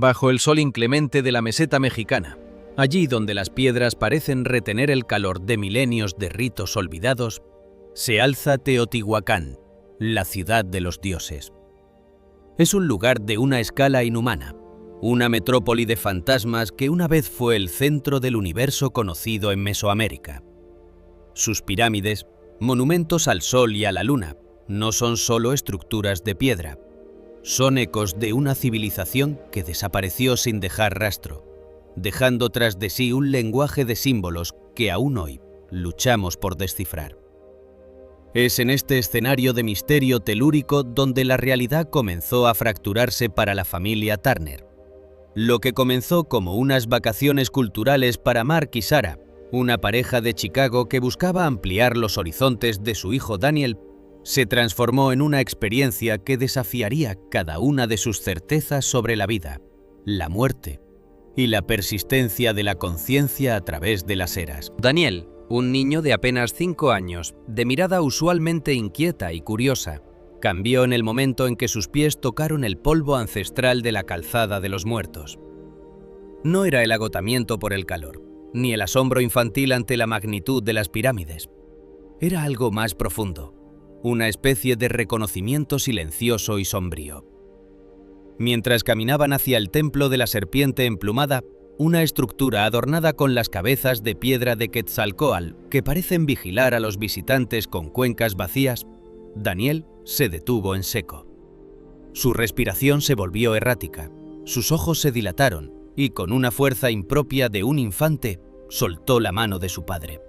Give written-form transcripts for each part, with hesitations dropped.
Bajo el sol inclemente de la meseta mexicana, allí donde las piedras parecen retener el calor de milenios de ritos olvidados, se alza Teotihuacán, la ciudad de los dioses. Es un lugar de una escala inhumana, una metrópoli de fantasmas que una vez fue el centro del universo conocido en Mesoamérica. Sus pirámides, monumentos al sol y a la luna, no son solo estructuras de piedra, son ecos de una civilización que desapareció sin dejar rastro, dejando tras de sí un lenguaje de símbolos que aún hoy luchamos por descifrar. Es en este escenario de misterio telúrico donde la realidad comenzó a fracturarse para la familia Turner. Lo que comenzó como unas vacaciones culturales para Mark y Sarah, una pareja de Chicago que buscaba ampliar los horizontes de su hijo Daniel, se transformó en una experiencia que desafiaría cada una de sus certezas sobre la vida, la muerte y la persistencia de la conciencia a través de las eras. Daniel, un niño de apenas 5 años, de mirada usualmente inquieta y curiosa, cambió en el momento en que sus pies tocaron el polvo ancestral de la calzada de los muertos. No era el agotamiento por el calor, ni el asombro infantil ante la magnitud de las pirámides. Era algo más profundo, una especie de reconocimiento silencioso y sombrío. Mientras caminaban hacia el templo de la serpiente emplumada, una estructura adornada con las cabezas de piedra de Quetzalcóatl que parecen vigilar a los visitantes con cuencas vacías, Daniel se detuvo en seco. Su respiración se volvió errática, sus ojos se dilataron y con una fuerza impropia de un infante, soltó la mano de su padre.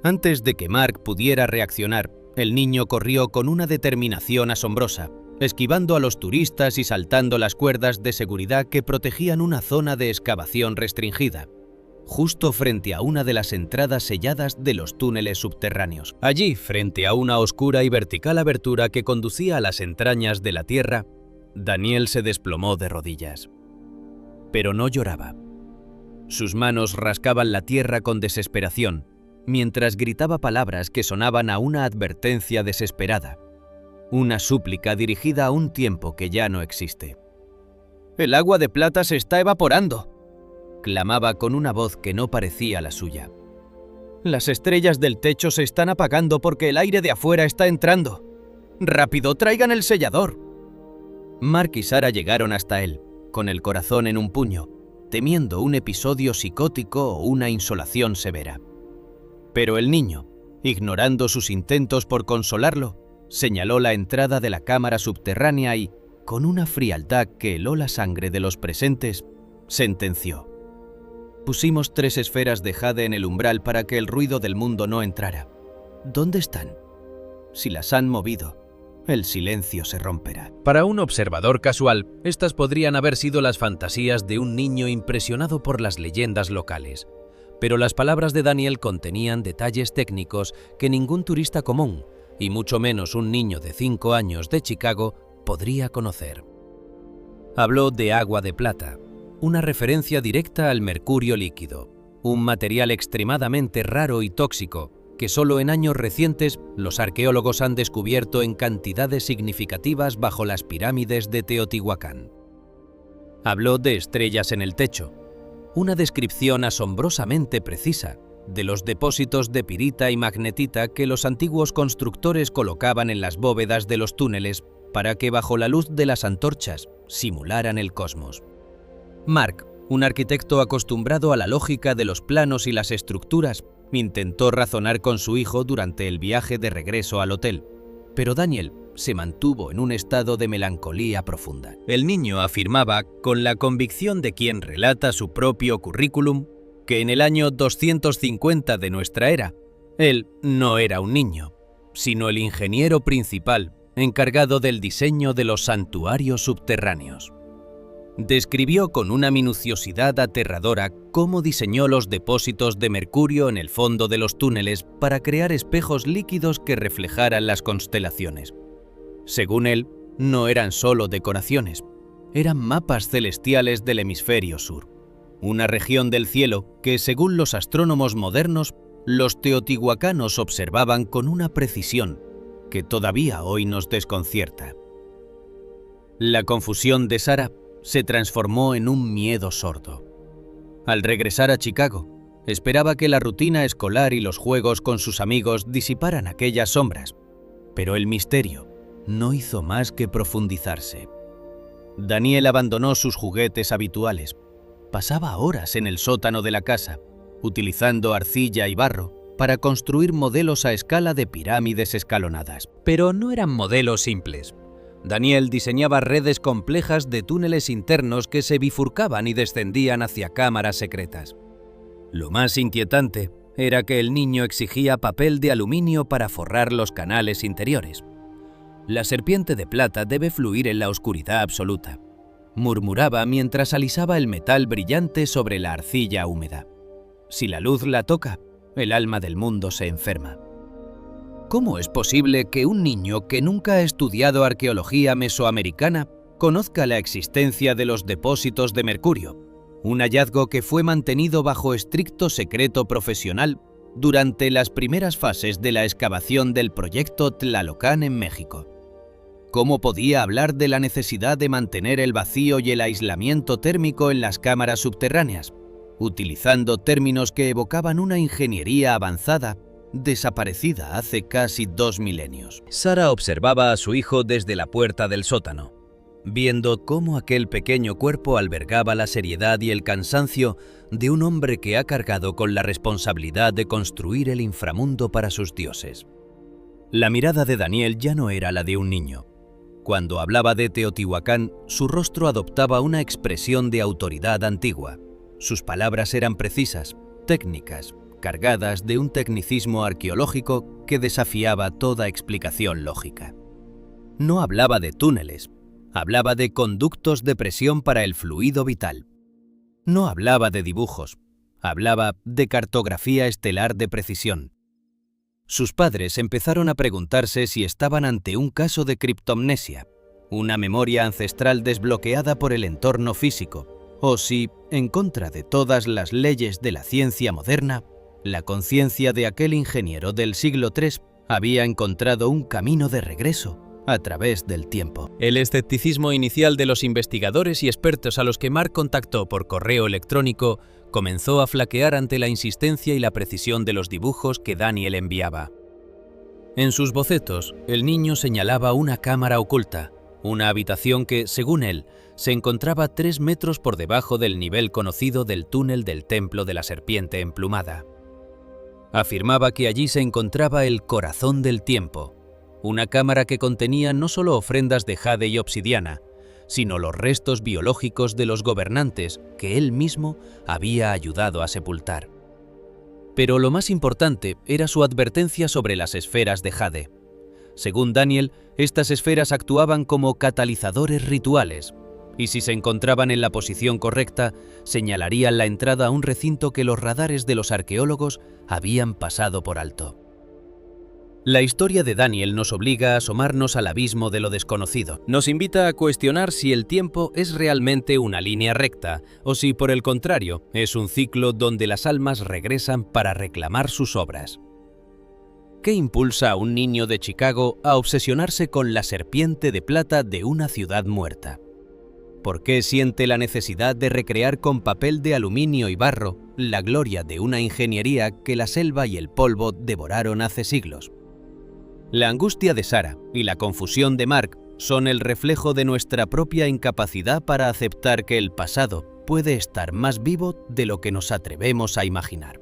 Antes de que Mark pudiera reaccionar, el niño corrió con una determinación asombrosa, esquivando a los turistas y saltando las cuerdas de seguridad que protegían una zona de excavación restringida, justo frente a una de las entradas selladas de los túneles subterráneos. Allí, frente a una oscura y vertical abertura que conducía a las entrañas de la tierra, Daniel se desplomó de rodillas. Pero no lloraba. Sus manos rascaban la tierra con desesperación, mientras gritaba palabras que sonaban a una advertencia desesperada, una súplica dirigida a un tiempo que ya no existe. «El agua de plata se está evaporando», clamaba con una voz que no parecía la suya. «Las estrellas del techo se están apagando porque el aire de afuera está entrando. ¡Rápido, traigan el sellador!». Mark y Sarah llegaron hasta él, con el corazón en un puño, temiendo un episodio psicótico o una insolación severa. Pero el niño, ignorando sus intentos por consolarlo, señaló la entrada de la cámara subterránea y, con una frialdad que heló la sangre de los presentes, sentenció: «Pusimos 3 esferas de jade en el umbral para que el ruido del mundo no entrara. ¿Dónde están? Si las han movido, el silencio se romperá». Para un observador casual, estas podrían haber sido las fantasías de un niño impresionado por las leyendas locales. Pero las palabras de Daniel contenían detalles técnicos que ningún turista común, y mucho menos un niño de 5 años de Chicago, podría conocer. Habló de agua de plata, una referencia directa al mercurio líquido, un material extremadamente raro y tóxico que solo en años recientes los arqueólogos han descubierto en cantidades significativas bajo las pirámides de Teotihuacán. Habló de estrellas en el techo, una descripción asombrosamente precisa de los depósitos de pirita y magnetita que los antiguos constructores colocaban en las bóvedas de los túneles para que bajo la luz de las antorchas simularan el cosmos. Mark, un arquitecto acostumbrado a la lógica de los planos y las estructuras, intentó razonar con su hijo durante el viaje de regreso al hotel, pero Daniel se mantuvo en un estado de melancolía profunda. El niño afirmaba, con la convicción de quien relata su propio currículum, que en el año 250 de nuestra era, él no era un niño, sino el ingeniero principal encargado del diseño de los santuarios subterráneos. Describió con una minuciosidad aterradora cómo diseñó los depósitos de mercurio en el fondo de los túneles para crear espejos líquidos que reflejaran las constelaciones. Según él, no eran solo decoraciones, eran mapas celestiales del hemisferio sur, una región del cielo que, según los astrónomos modernos, los teotihuacanos observaban con una precisión que todavía hoy nos desconcierta. La confusión de Sarah se transformó en un miedo sordo. Al regresar a Chicago, esperaba que la rutina escolar y los juegos con sus amigos disiparan aquellas sombras, pero el misterio no hizo más que profundizarse. Daniel abandonó sus juguetes habituales. Pasaba horas en el sótano de la casa, utilizando arcilla y barro para construir modelos a escala de pirámides escalonadas. Pero no eran modelos simples. Daniel diseñaba redes complejas de túneles internos que se bifurcaban y descendían hacia cámaras secretas. Lo más inquietante era que el niño exigía papel de aluminio para forrar los canales interiores. La serpiente de plata debe fluir en la oscuridad absoluta, murmuraba mientras alisaba el metal brillante sobre la arcilla húmeda. Si la luz la toca, el alma del mundo se enferma. ¿Cómo es posible que un niño que nunca ha estudiado arqueología mesoamericana conozca la existencia de los depósitos de mercurio, un hallazgo que fue mantenido bajo estricto secreto profesional durante las primeras fases de la excavación del proyecto Tlalocán en México? ¿Cómo podía hablar de la necesidad de mantener el vacío y el aislamiento térmico en las cámaras subterráneas, utilizando términos que evocaban una ingeniería avanzada desaparecida hace casi 2 milenios? Sara observaba a su hijo desde la puerta del sótano, viendo cómo aquel pequeño cuerpo albergaba la seriedad y el cansancio de un hombre que ha cargado con la responsabilidad de construir el inframundo para sus dioses. La mirada de Daniel ya no era la de un niño. Cuando hablaba de Teotihuacán, su rostro adoptaba una expresión de autoridad antigua. Sus palabras eran precisas, técnicas, cargadas de un tecnicismo arqueológico que desafiaba toda explicación lógica. No hablaba de túneles, hablaba de conductos de presión para el fluido vital. No hablaba de dibujos, hablaba de cartografía estelar de precisión. Sus padres empezaron a preguntarse si estaban ante un caso de criptomnesia, una memoria ancestral desbloqueada por el entorno físico, o si, en contra de todas las leyes de la ciencia moderna, la conciencia de aquel ingeniero del siglo III había encontrado un camino de regreso a través del tiempo. El escepticismo inicial de los investigadores y expertos a los que Mark contactó por correo electrónico comenzó a flaquear ante la insistencia y la precisión de los dibujos que Daniel enviaba. En sus bocetos, el niño señalaba una cámara oculta, una habitación que, según él, se encontraba 3 metros por debajo del nivel conocido del túnel del Templo de la Serpiente Emplumada. Afirmaba que allí se encontraba el corazón del tiempo, una cámara que contenía no solo ofrendas de jade y obsidiana, sino los restos biológicos de los gobernantes que él mismo había ayudado a sepultar. Pero lo más importante era su advertencia sobre las esferas de jade. Según Daniel, estas esferas actuaban como catalizadores rituales, y si se encontraban en la posición correcta, señalarían la entrada a un recinto que los radares de los arqueólogos habían pasado por alto. La historia de Daniel nos obliga a asomarnos al abismo de lo desconocido. Nos invita a cuestionar si el tiempo es realmente una línea recta, o si, por el contrario, es un ciclo donde las almas regresan para reclamar sus obras. ¿Qué impulsa a un niño de Chicago a obsesionarse con la serpiente de plata de una ciudad muerta? ¿Por qué siente la necesidad de recrear con papel de aluminio y barro la gloria de una ingeniería que la selva y el polvo devoraron hace siglos? La angustia de Sara y la confusión de Mark son el reflejo de nuestra propia incapacidad para aceptar que el pasado puede estar más vivo de lo que nos atrevemos a imaginar.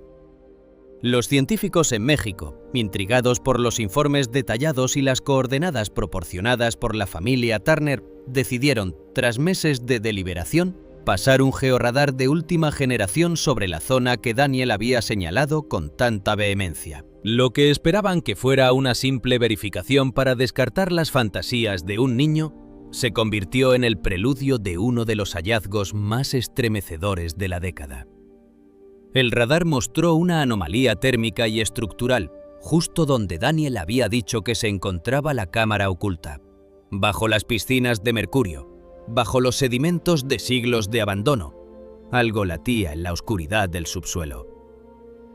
Los científicos en México, intrigados por los informes detallados y las coordenadas proporcionadas por la familia Turner, decidieron, tras meses de deliberación, pasar un georradar de última generación sobre la zona que Daniel había señalado con tanta vehemencia. Lo que esperaban que fuera una simple verificación para descartar las fantasías de un niño, se convirtió en el preludio de uno de los hallazgos más estremecedores de la década. El radar mostró una anomalía térmica y estructural, justo donde Daniel había dicho que se encontraba la cámara oculta, bajo las piscinas de mercurio, bajo los sedimentos de siglos de abandono. Algo latía en la oscuridad del subsuelo.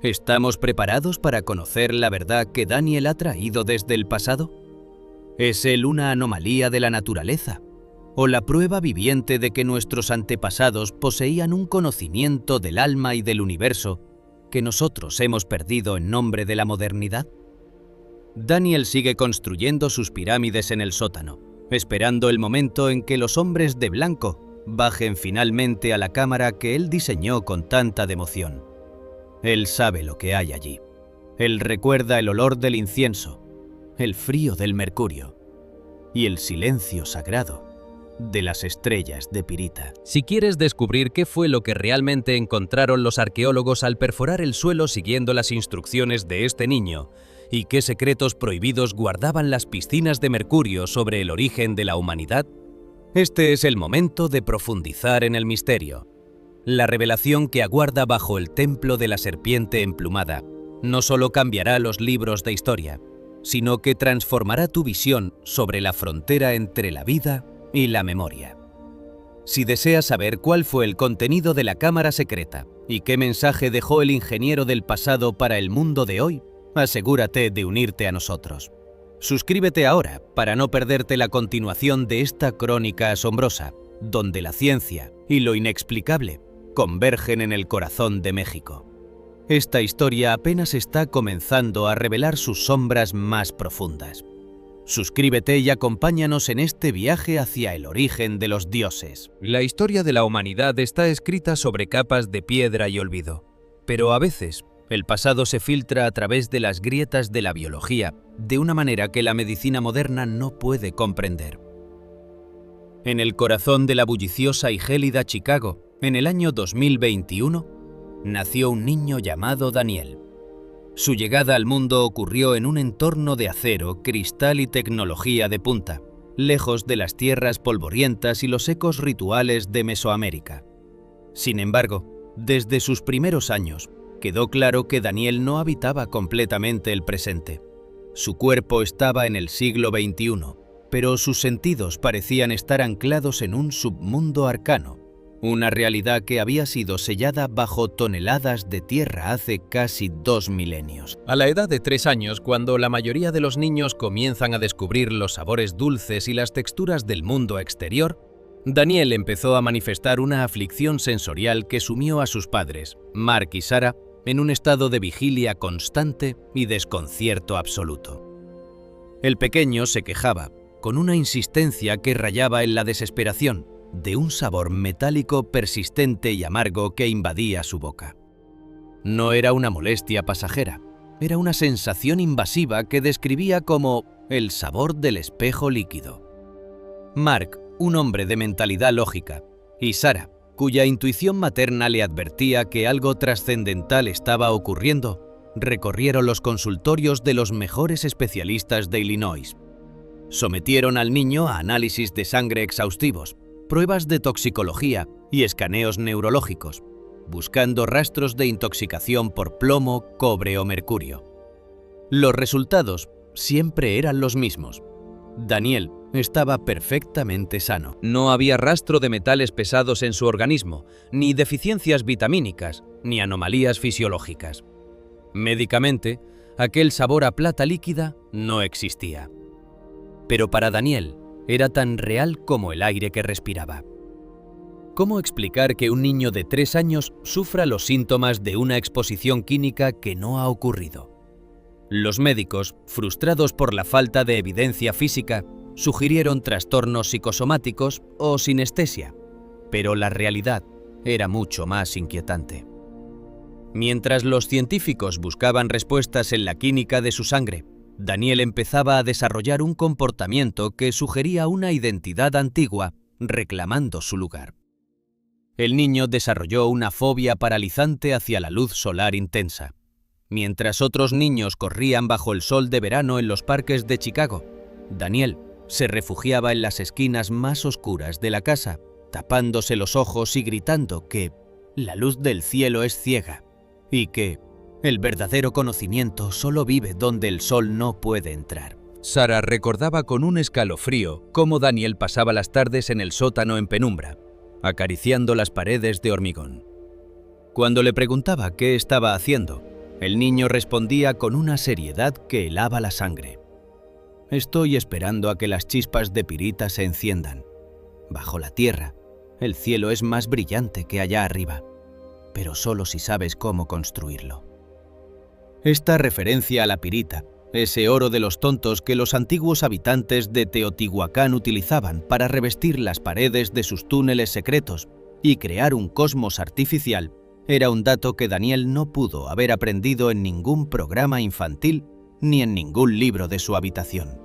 ¿Estamos preparados para conocer la verdad que Daniel ha traído desde el pasado? ¿Es él una anomalía de la naturaleza? o la prueba viviente de que nuestros antepasados poseían un conocimiento del alma y del universo que nosotros hemos perdido en nombre de la modernidad? Daniel sigue construyendo sus pirámides en el sótano, esperando el momento en que los hombres de blanco bajen finalmente a la cámara que él diseñó con tanta devoción. Él sabe lo que hay allí. Él recuerda el olor del incienso, el frío del mercurio y el silencio sagrado de las estrellas de pirita. Si quieres descubrir qué fue lo que realmente encontraron los arqueólogos al perforar el suelo siguiendo las instrucciones de este niño, y qué secretos prohibidos guardaban las piscinas de mercurio sobre el origen de la humanidad, este es el momento de profundizar en el misterio. La revelación que aguarda bajo el templo de la serpiente emplumada no solo cambiará los libros de historia, sino que transformará tu visión sobre la frontera entre la vida y la memoria. Si deseas saber cuál fue el contenido de la cámara secreta y qué mensaje dejó el ingeniero del pasado para el mundo de hoy, asegúrate de unirte a nosotros. Suscríbete ahora para no perderte la continuación de esta crónica asombrosa, donde la ciencia y lo inexplicable convergen en el corazón de México. Esta historia apenas está comenzando a revelar sus sombras más profundas. Suscríbete y acompáñanos en este viaje hacia el origen de los dioses. La historia de la humanidad está escrita sobre capas de piedra y olvido, pero a veces el pasado se filtra a través de las grietas de la biología de una manera que la medicina moderna no puede comprender. En el corazón de la bulliciosa y gélida Chicago, en el año 2021, nació un niño llamado Daniel. Su llegada al mundo ocurrió en un entorno de acero, cristal y tecnología de punta, lejos de las tierras polvorientas y los ecos rituales de Mesoamérica. Sin embargo, desde sus primeros años, quedó claro que Daniel no habitaba completamente el presente. Su cuerpo estaba en el siglo XXI, pero sus sentidos parecían estar anclados en un submundo arcano, una realidad que había sido sellada bajo toneladas de tierra hace casi 2 milenios. A la edad de 3 años, cuando la mayoría de los niños comienzan a descubrir los sabores dulces y las texturas del mundo exterior, Daniel empezó a manifestar una aflicción sensorial que sumió a sus padres, Mark y Sarah, en un estado de vigilia constante y desconcierto absoluto. El pequeño se quejaba, con una insistencia que rayaba en la desesperación, de un sabor metálico persistente y amargo que invadía su boca. No era una molestia pasajera, era una sensación invasiva que describía como el sabor del espejo líquido. Mark, un hombre de mentalidad lógica, y Sarah, cuya intuición materna le advertía que algo trascendental estaba ocurriendo, recorrieron los consultorios de los mejores especialistas de Illinois. Sometieron al niño a análisis de sangre exhaustivos, pruebas de toxicología y escaneos neurológicos, buscando rastros de intoxicación por plomo, cobre o mercurio. Los resultados siempre eran los mismos. Daniel estaba perfectamente sano. No había rastro de metales pesados en su organismo, ni deficiencias vitamínicas, ni anomalías fisiológicas. Médicamente, aquel sabor a plata líquida no existía. Pero para Daniel era tan real como el aire que respiraba. ¿Cómo explicar que un niño de 3 años sufra los síntomas de una exposición química que no ha ocurrido? Los médicos, frustrados por la falta de evidencia física, sugirieron trastornos psicosomáticos o sinestesia, pero la realidad era mucho más inquietante. Mientras los científicos buscaban respuestas en la química de su sangre, Daniel empezaba a desarrollar un comportamiento que sugería una identidad antigua, reclamando su lugar. El niño desarrolló una fobia paralizante hacia la luz solar intensa. Mientras otros niños corrían bajo el sol de verano en los parques de Chicago, Daniel se refugiaba en las esquinas más oscuras de la casa, tapándose los ojos y gritando que la luz del cielo es ciega y que el verdadero conocimiento solo vive donde el sol no puede entrar. Sarah recordaba con un escalofrío cómo Daniel pasaba las tardes en el sótano en penumbra, acariciando las paredes de hormigón. Cuando le preguntaba qué estaba haciendo, el niño respondía con una seriedad que helaba la sangre. «Estoy esperando a que las chispas de pirita se enciendan. bajo la tierra, el cielo es más brillante que allá arriba, pero solo si sabes cómo construirlo. Esta referencia a la pirita, ese oro de los tontos que los antiguos habitantes de Teotihuacán utilizaban para revestir las paredes de sus túneles secretos y crear un cosmos artificial, era un dato que Daniel no pudo haber aprendido en ningún programa infantil ni en ningún libro de su habitación.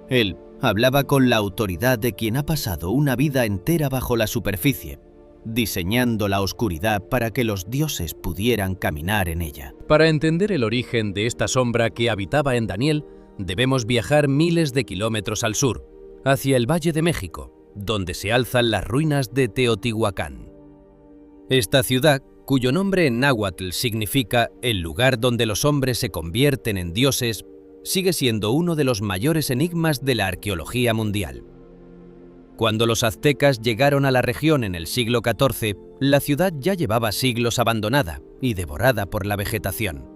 Él hablaba con la autoridad de quien ha pasado una vida entera bajo la superficie, diseñando la oscuridad para que los dioses pudieran caminar en ella. Para entender el origen de esta sombra que habitaba en Daniel, debemos viajar miles de kilómetros al sur, hacia el Valle de México, donde se alzan las ruinas de Teotihuacán. Esta ciudad, cuyo nombre en náhuatl significa el lugar donde los hombres se convierten en dioses, sigue siendo uno de los mayores enigmas de la arqueología mundial. Cuando los aztecas llegaron a la región en el siglo XIV, la ciudad ya llevaba siglos abandonada y devorada por la vegetación.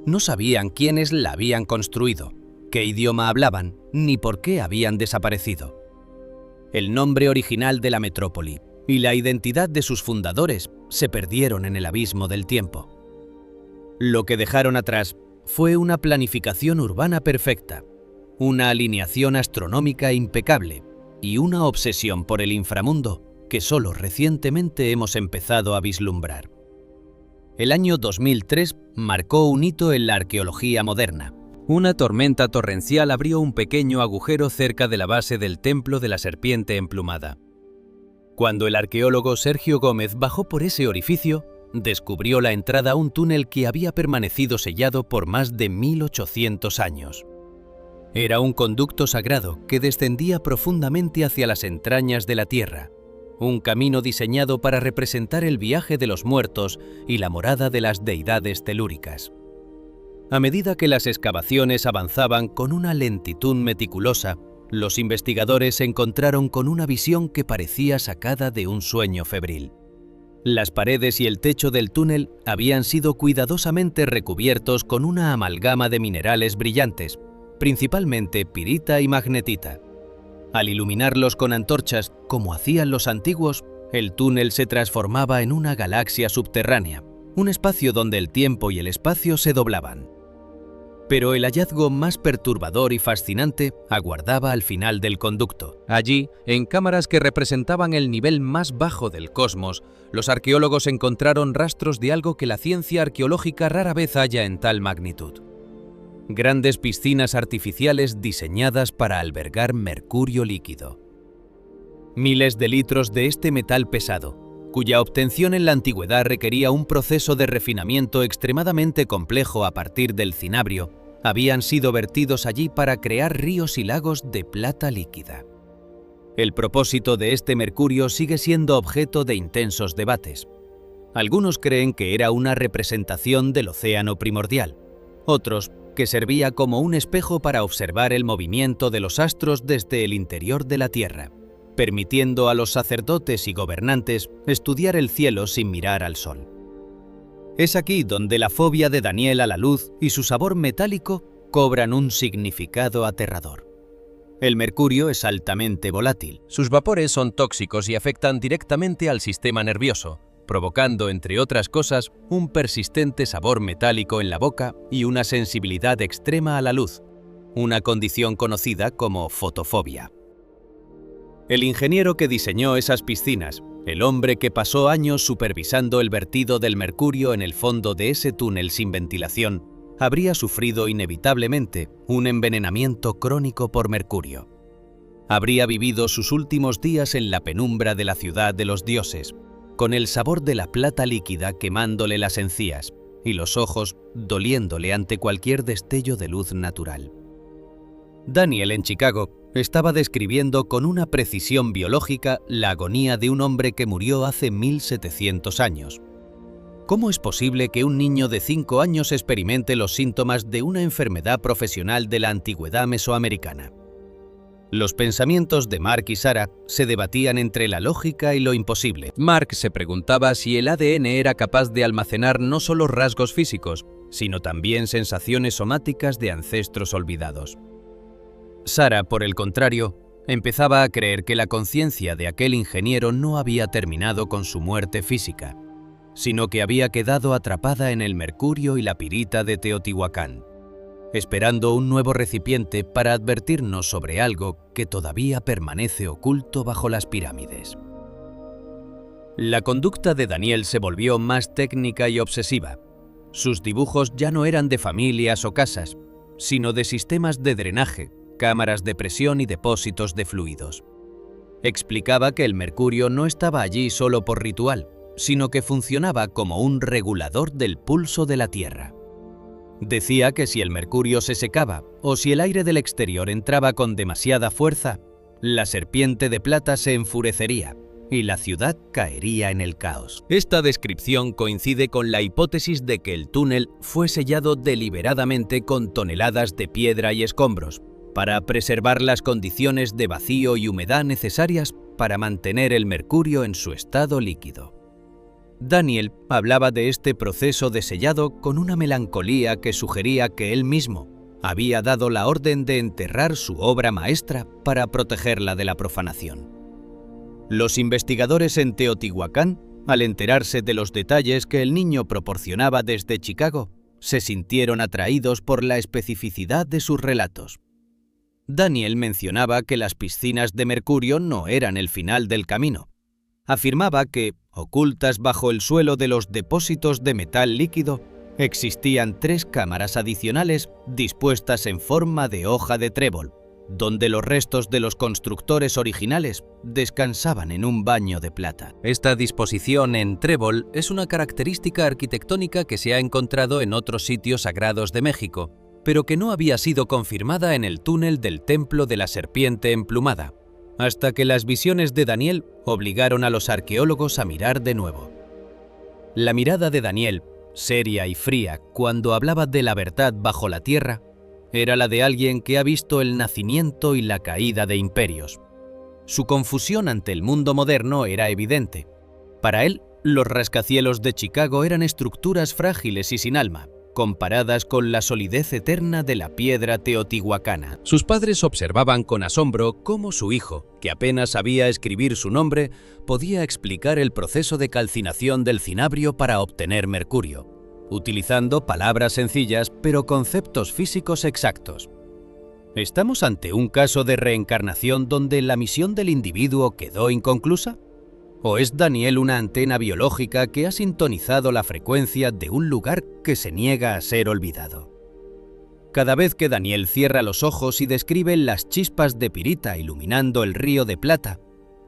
No sabían quiénes la habían construido, qué idioma hablaban, ni por qué habían desaparecido. El nombre original de la metrópoli y la identidad de sus fundadores se perdieron en el abismo del tiempo. Lo que dejaron atrás fue una planificación urbana perfecta, una alineación astronómica impecable y una obsesión por el inframundo que solo recientemente hemos empezado a vislumbrar. El año 2003 marcó un hito en la arqueología moderna. Una tormenta torrencial abrió un pequeño agujero cerca de la base del templo de la serpiente emplumada. Cuando el arqueólogo Sergio Gómez bajó por ese orificio, descubrió la entrada a un túnel que había permanecido sellado por más de 1800 años. Era un conducto sagrado que descendía profundamente hacia las entrañas de la tierra, un camino diseñado para representar el viaje de los muertos y la morada de las deidades telúricas. A medida que las excavaciones avanzaban con una lentitud meticulosa, los investigadores se encontraron con una visión que parecía sacada de un sueño febril. Las paredes y el techo del túnel habían sido cuidadosamente recubiertos con una amalgama de minerales brillantes, principalmente pirita y magnetita. Al iluminarlos con antorchas, como hacían los antiguos, el túnel se transformaba en una galaxia subterránea, un espacio donde el tiempo y el espacio se doblaban. Pero el hallazgo más perturbador y fascinante aguardaba al final del conducto. Allí, en cámaras que representaban el nivel más bajo del cosmos, los arqueólogos encontraron rastros de algo que la ciencia arqueológica rara vez halla en tal magnitud. Grandes piscinas artificiales diseñadas para albergar mercurio líquido. Miles de litros de este metal pesado, cuya obtención en la antigüedad requería un proceso de refinamiento extremadamente complejo a partir del cinabrio, habían sido vertidos allí para crear ríos y lagos de plata líquida. El propósito de este mercurio sigue siendo objeto de intensos debates. Algunos creen que era una representación del océano primordial, otros que servía como un espejo para observar el movimiento de los astros desde el interior de la Tierra, permitiendo a los sacerdotes y gobernantes estudiar el cielo sin mirar al sol. Es aquí donde la fobia de Daniel a la luz y su sabor metálico cobran un significado aterrador. El mercurio es altamente volátil. Sus vapores son tóxicos y afectan directamente al sistema nervioso, provocando, entre otras cosas, un persistente sabor metálico en la boca y una sensibilidad extrema a la luz, una condición conocida como fotofobia. El ingeniero que diseñó esas piscinas, el hombre que pasó años supervisando el vertido del mercurio en el fondo de ese túnel sin ventilación, habría sufrido inevitablemente un envenenamiento crónico por mercurio. Habría vivido sus últimos días en la penumbra de la ciudad de los dioses, con el sabor de la plata líquida quemándole las encías y los ojos doliéndole ante cualquier destello de luz natural. Daniel en Chicago estaba describiendo con una precisión biológica la agonía de un hombre que murió hace 1700 años. ¿Cómo es posible que un niño de 5 años experimente los síntomas de una enfermedad profesional de la antigüedad mesoamericana? Los pensamientos de Mark y Sarah se debatían entre la lógica y lo imposible. Mark se preguntaba si el ADN era capaz de almacenar no solo rasgos físicos, sino también sensaciones somáticas de ancestros olvidados. Sarah, por el contrario, Empezaba a creer que la conciencia de aquel ingeniero no había terminado con su muerte física, sino que había quedado atrapada en el mercurio y la pirita de Teotihuacán, esperando un nuevo recipiente para advertirnos sobre algo que todavía permanece oculto bajo las pirámides. La conducta de Daniel se volvió más técnica y obsesiva. Sus dibujos ya no eran de familias o casas, sino de sistemas de drenaje, cámaras de presión y depósitos de fluidos. Explicaba que el mercurio no estaba allí solo por ritual, sino que funcionaba como un regulador del pulso de la Tierra. Decía que si el mercurio se secaba o si el aire del exterior entraba con demasiada fuerza, la serpiente de plata se enfurecería y la ciudad caería en el caos. Esta descripción coincide con la hipótesis de que el túnel fue sellado deliberadamente con toneladas de piedra y escombros, para preservar las condiciones de vacío y humedad necesarias para mantener el mercurio en su estado líquido. Daniel hablaba de este proceso de sellado con una melancolía que sugería que él mismo había dado la orden de enterrar su obra maestra para protegerla de la profanación. Los investigadores en Teotihuacán, al enterarse de los detalles que el niño proporcionaba desde Chicago, se sintieron atraídos por la especificidad de sus relatos. Daniel mencionaba que las piscinas de mercurio no eran el final del camino. Afirmaba que, ocultas bajo el suelo de los depósitos de metal líquido, existían 3 cámaras adicionales dispuestas en forma de hoja de trébol, donde los restos de los constructores originales descansaban en un baño de plata. Esta disposición en trébol es una característica arquitectónica que se ha encontrado en otros sitios sagrados de México, pero que no había sido confirmada en el túnel del Templo de la Serpiente Emplumada, hasta que las visiones de Daniel obligaron a los arqueólogos a mirar de nuevo. La mirada de Daniel, seria y fría cuando hablaba de la verdad bajo la tierra, era la de alguien que ha visto el nacimiento y la caída de imperios. Su confusión ante el mundo moderno era evidente. Para él, los rascacielos de Chicago eran estructuras frágiles y sin alma, comparadas con la solidez eterna de la piedra teotihuacana. Sus padres observaban con asombro cómo su hijo, que apenas sabía escribir su nombre, podía explicar el proceso de calcinación del cinabrio para obtener mercurio, utilizando palabras sencillas pero conceptos físicos exactos. ¿Estamos ante un caso de reencarnación donde la misión del individuo quedó inconclusa? ¿O es Daniel una antena biológica que ha sintonizado la frecuencia de un lugar que se niega a ser olvidado? Cada vez que Daniel cierra los ojos y describe las chispas de pirita iluminando el río de plata,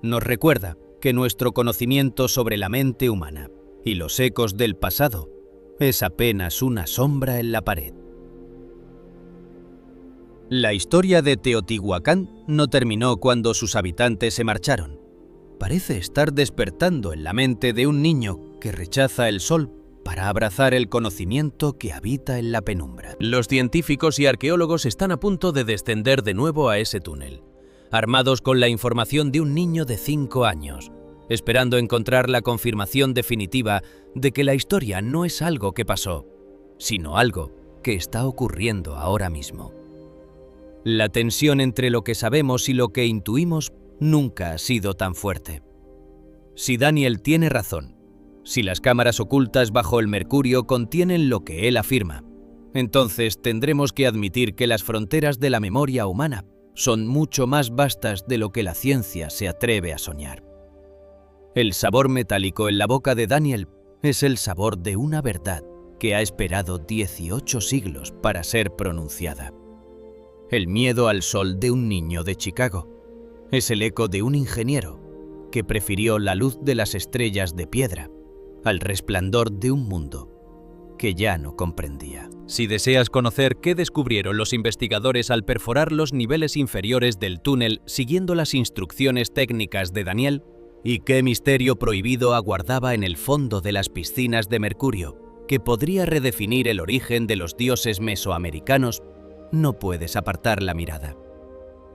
nos recuerda que nuestro conocimiento sobre la mente humana y los ecos del pasado es apenas una sombra en la pared. La historia de Teotihuacán no terminó cuando sus habitantes se marcharon. Parece estar despertando en la mente de un niño que rechaza el sol para abrazar el conocimiento que habita en la penumbra. Los científicos y arqueólogos están a punto de descender de nuevo a ese túnel, armados con la información de un niño de 5 años, esperando encontrar la confirmación definitiva de que la historia no es algo que pasó, sino algo que está ocurriendo ahora mismo. La tensión entre lo que sabemos y lo que intuimos nunca ha sido tan fuerte. Si Daniel tiene razón, si las cámaras ocultas bajo el mercurio contienen lo que él afirma, entonces tendremos que admitir que las fronteras de la memoria humana son mucho más vastas de lo que la ciencia se atreve a soñar. El sabor metálico en la boca de Daniel es el sabor de una verdad que ha esperado 18 siglos para ser pronunciada. El miedo al sol de un niño de Chicago es el eco de un ingeniero que prefirió la luz de las estrellas de piedra al resplandor de un mundo que ya no comprendía. Si deseas conocer qué descubrieron los investigadores al perforar los niveles inferiores del túnel siguiendo las instrucciones técnicas de Daniel, y qué misterio prohibido aguardaba en el fondo de las piscinas de mercurio que podría redefinir el origen de los dioses mesoamericanos, no puedes apartar la mirada.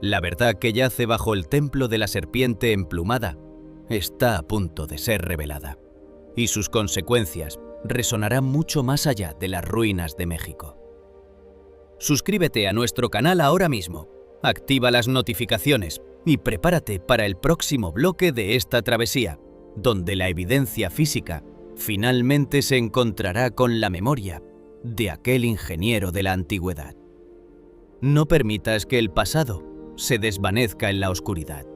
La verdad que yace bajo el templo de la serpiente emplumada está a punto de ser revelada, y sus consecuencias resonarán mucho más allá de las ruinas de México. Suscríbete a nuestro canal ahora mismo, activa las notificaciones Y prepárate para el próximo bloque de esta travesía, donde la evidencia física finalmente se encontrará con la memoria de aquel ingeniero de la antigüedad. No permitas que el pasado se desvanezca en la oscuridad.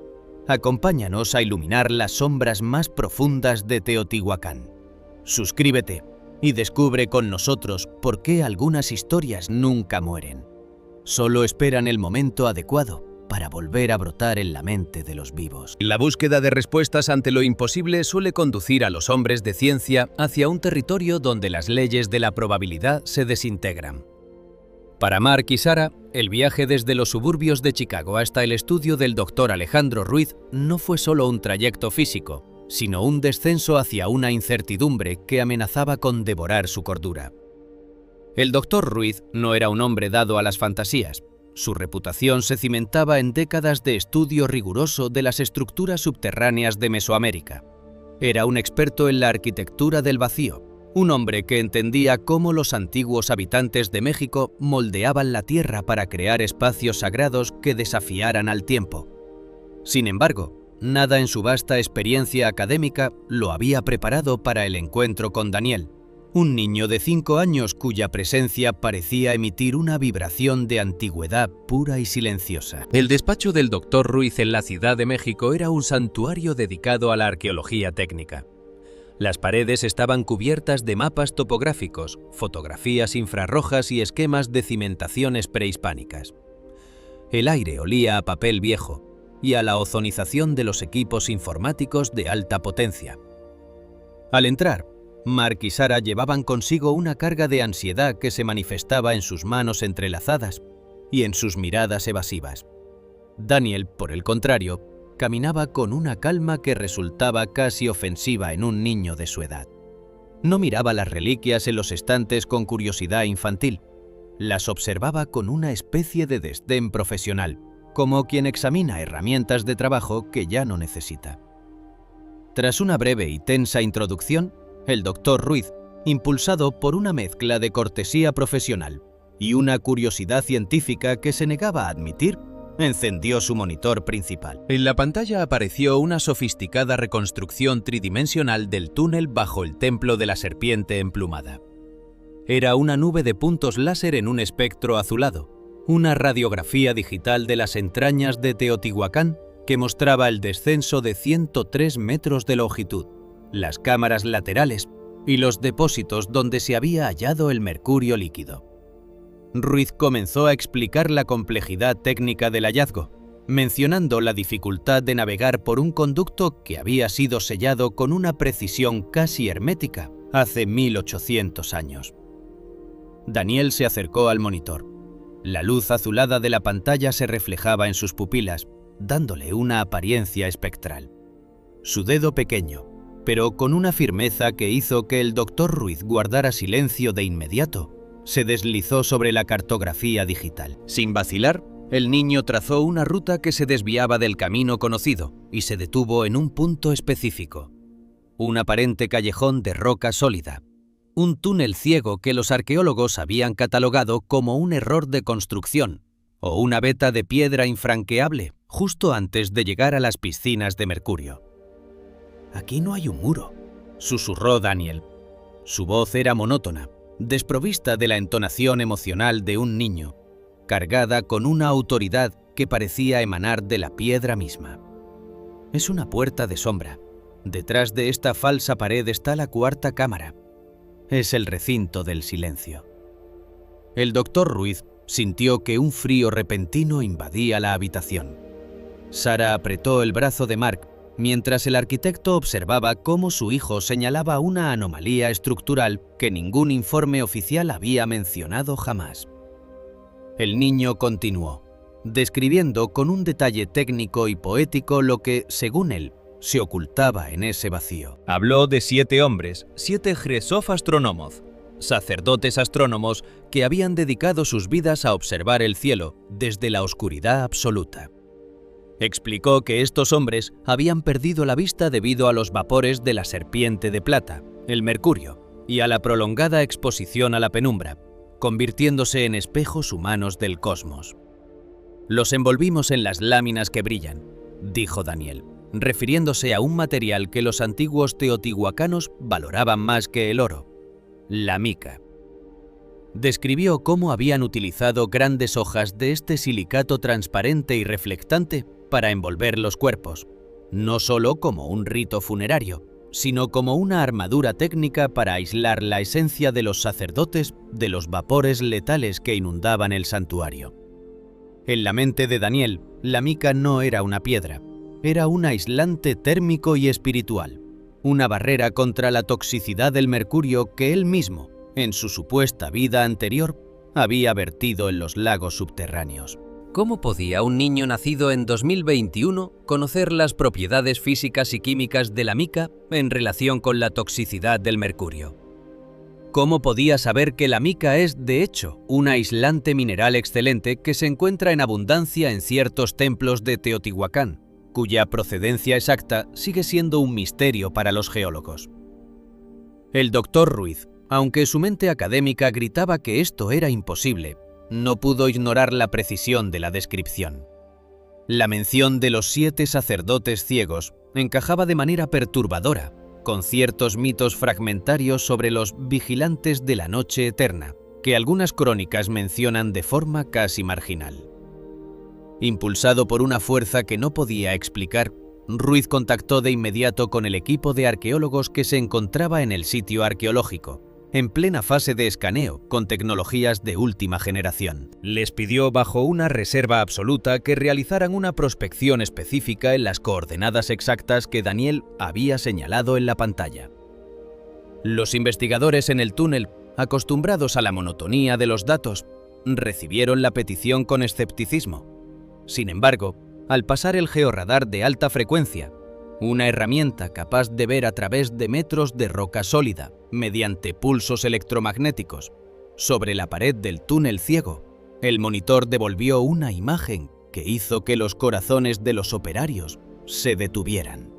Acompáñanos a iluminar las sombras más profundas de Teotihuacán. Suscríbete y descubre con nosotros por qué algunas historias nunca mueren. Solo esperan el momento adecuado para volver a brotar en la mente de los vivos. La búsqueda de respuestas ante lo imposible suele conducir a los hombres de ciencia hacia un territorio donde las leyes de la probabilidad se desintegran. Para Mark y Sara, el viaje desde los suburbios de Chicago hasta el estudio del Dr. Alejandro Ruiz no fue solo un trayecto físico, sino un descenso hacia una incertidumbre que amenazaba con devorar su cordura. El Dr. Ruiz no era un hombre dado a las fantasías. Su reputación se cimentaba en décadas de estudio riguroso de las estructuras subterráneas de Mesoamérica. Era un experto en la arquitectura del vacío, un hombre que entendía cómo los antiguos habitantes de México moldeaban la tierra para crear espacios sagrados que desafiaran al tiempo. Sin embargo, nada en su vasta experiencia académica lo había preparado para el encuentro con Daniel, un niño de 5 años cuya presencia parecía emitir una vibración de antigüedad pura y silenciosa. El despacho del Dr. Ruiz en la Ciudad de México era un santuario dedicado a la arqueología técnica. Las paredes estaban cubiertas de mapas topográficos, fotografías infrarrojas y esquemas de cimentaciones prehispánicas. El aire olía a papel viejo y a la ozonización de los equipos informáticos de alta potencia. Al entrar, Mark y Sara llevaban consigo una carga de ansiedad que se manifestaba en sus manos entrelazadas y en sus miradas evasivas. Daniel, por el contrario, caminaba con una calma que resultaba casi ofensiva en un niño de su edad. No miraba las reliquias en los estantes con curiosidad infantil, las observaba con una especie de desdén profesional, como quien examina herramientas de trabajo que ya no necesita. Tras una breve y tensa introducción, el Dr. Ruiz, impulsado por una mezcla de cortesía profesional y una curiosidad científica que se negaba a admitir, encendió su monitor principal. En la pantalla apareció una sofisticada reconstrucción tridimensional del túnel bajo el templo de la serpiente emplumada. Era una nube de puntos láser en un espectro azulado, una radiografía digital de las entrañas de Teotihuacán que mostraba el descenso de 103 metros de longitud, las cámaras laterales y los depósitos donde se había hallado el mercurio líquido. Ruiz comenzó a explicar la complejidad técnica del hallazgo, mencionando la dificultad de navegar por un conducto que había sido sellado con una precisión casi hermética hace 1800 años. Daniel se acercó al monitor. La luz azulada de la pantalla se reflejaba en sus pupilas, dándole una apariencia espectral. Su dedo pequeño, pero con una firmeza que hizo que el Dr. Ruiz guardara silencio de inmediato, se deslizó sobre la cartografía digital. Sin vacilar, el niño trazó una ruta que se desviaba del camino conocido y se detuvo en un punto específico. Un aparente callejón de roca sólida. Un túnel ciego que los arqueólogos habían catalogado como un error de construcción o una veta de piedra infranqueable justo antes de llegar a las piscinas de mercurio. «Aquí no hay un muro», susurró Daniel. Su voz era monótona, desprovista de la entonación emocional de un niño, cargada con una autoridad que parecía emanar de la piedra misma. «Es una puerta de sombra. Detrás de esta falsa pared está la cuarta cámara. Es el recinto del silencio». El Dr. Ruiz sintió que un frío repentino invadía la habitación. Sara apretó el brazo de Mark, mientras el arquitecto observaba cómo su hijo señalaba una anomalía estructural que ningún informe oficial había mencionado jamás. El niño continuó, describiendo con un detalle técnico y poético lo que, según él, se ocultaba en ese vacío. Habló de 7 hombres, 7 Jresov astrónomos, sacerdotes astrónomos que habían dedicado sus vidas a observar el cielo desde la oscuridad absoluta. Explicó que estos hombres habían perdido la vista debido a los vapores de la serpiente de plata, el mercurio, y a la prolongada exposición a la penumbra, convirtiéndose en espejos humanos del cosmos. Los envolvimos en las láminas que brillan, dijo Daniel, refiriéndose a un material que los antiguos teotihuacanos valoraban más que el oro: la mica. Describió cómo habían utilizado grandes hojas de este silicato transparente y reflectante para envolver los cuerpos, no solo como un rito funerario, sino como una armadura técnica para aislar la esencia de los sacerdotes de los vapores letales que inundaban el santuario. En la mente de Daniel, la mica no era una piedra, era un aislante térmico y espiritual, una barrera contra la toxicidad del mercurio que él mismo, en su supuesta vida anterior, había vertido en los lagos subterráneos. ¿Cómo podía un niño nacido en 2021 conocer las propiedades físicas y químicas de la mica en relación con la toxicidad del mercurio? ¿Cómo podía saber que la mica es, de hecho, un aislante mineral excelente que se encuentra en abundancia en ciertos templos de Teotihuacán, cuya procedencia exacta sigue siendo un misterio para los geólogos? El doctor Ruiz, aunque su mente académica gritaba que esto era imposible, no pudo ignorar la precisión de la descripción. La mención de los 7 sacerdotes ciegos encajaba de manera perturbadora con ciertos mitos fragmentarios sobre los vigilantes de la noche eterna, que algunas crónicas mencionan de forma casi marginal. Impulsado por una fuerza que no podía explicar, Ruiz contactó de inmediato con el equipo de arqueólogos que se encontraba en el sitio arqueológico, en plena fase de escaneo con tecnologías de última generación. Les pidió bajo una reserva absoluta que realizaran una prospección específica en las coordenadas exactas que Daniel había señalado en la pantalla. Los investigadores en el túnel, acostumbrados a la monotonía de los datos, recibieron la petición con escepticismo. Sin embargo, al pasar el georradar de alta frecuencia, una herramienta capaz de ver a través de metros de roca sólida, mediante pulsos electromagnéticos, sobre la pared del túnel ciego, el monitor devolvió una imagen que hizo que los corazones de los operarios se detuvieran.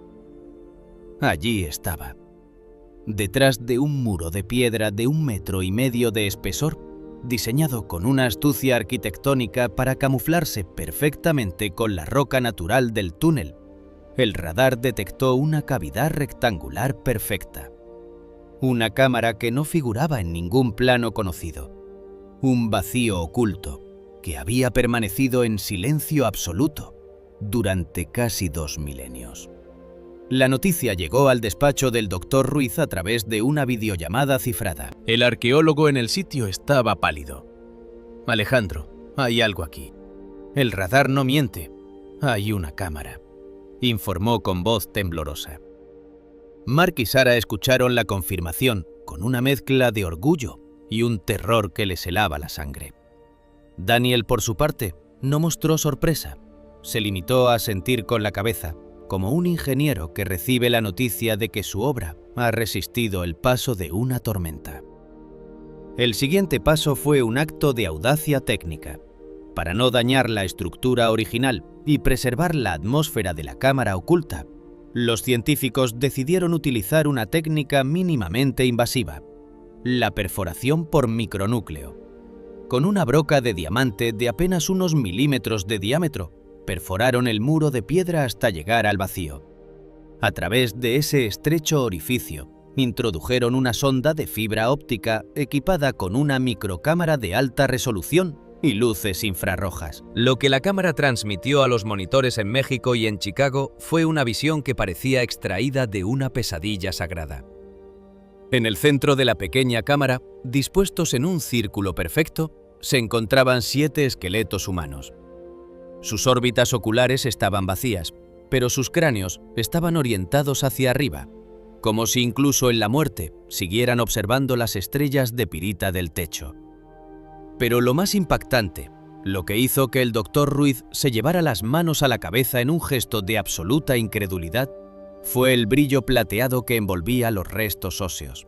Allí estaba, detrás de un muro de piedra de 1,5 metros de espesor, diseñado con una astucia arquitectónica para camuflarse perfectamente con la roca natural del túnel. El radar detectó una cavidad rectangular perfecta. Una cámara que no figuraba en ningún plano conocido. Un vacío oculto que había permanecido en silencio absoluto durante casi 2 milenios. La noticia llegó al despacho del doctor Ruiz a través de una videollamada cifrada. El arqueólogo en el sitio estaba pálido. «Alejandro, hay algo aquí. El radar no miente. Hay una cámara», informó con voz temblorosa. Mark y Sara escucharon la confirmación con una mezcla de orgullo y un terror que les helaba la sangre. Daniel, por su parte, no mostró sorpresa. Se limitó a sentir con la cabeza, como un ingeniero que recibe la noticia de que su obra ha resistido el paso de una tormenta. El siguiente paso fue un acto de audacia técnica. Para no dañar la estructura original y preservar la atmósfera de la cámara oculta, los científicos decidieron utilizar una técnica mínimamente invasiva: la perforación por micronúcleo. Con una broca de diamante de apenas unos milímetros de diámetro, perforaron el muro de piedra hasta llegar al vacío. A través de ese estrecho orificio, introdujeron una sonda de fibra óptica equipada con una microcámara de alta resolución y luces infrarrojas. Lo que la cámara transmitió a los monitores en México y en Chicago fue una visión que parecía extraída de una pesadilla sagrada. En el centro de la pequeña cámara, dispuestos en un círculo perfecto, se encontraban 7 esqueletos humanos. Sus órbitas oculares estaban vacías, pero sus cráneos estaban orientados hacia arriba, como si incluso en la muerte siguieran observando las estrellas de pirita del techo. Pero lo más impactante, lo que hizo que el doctor Ruiz se llevara las manos a la cabeza en un gesto de absoluta incredulidad, fue el brillo plateado que envolvía los restos óseos.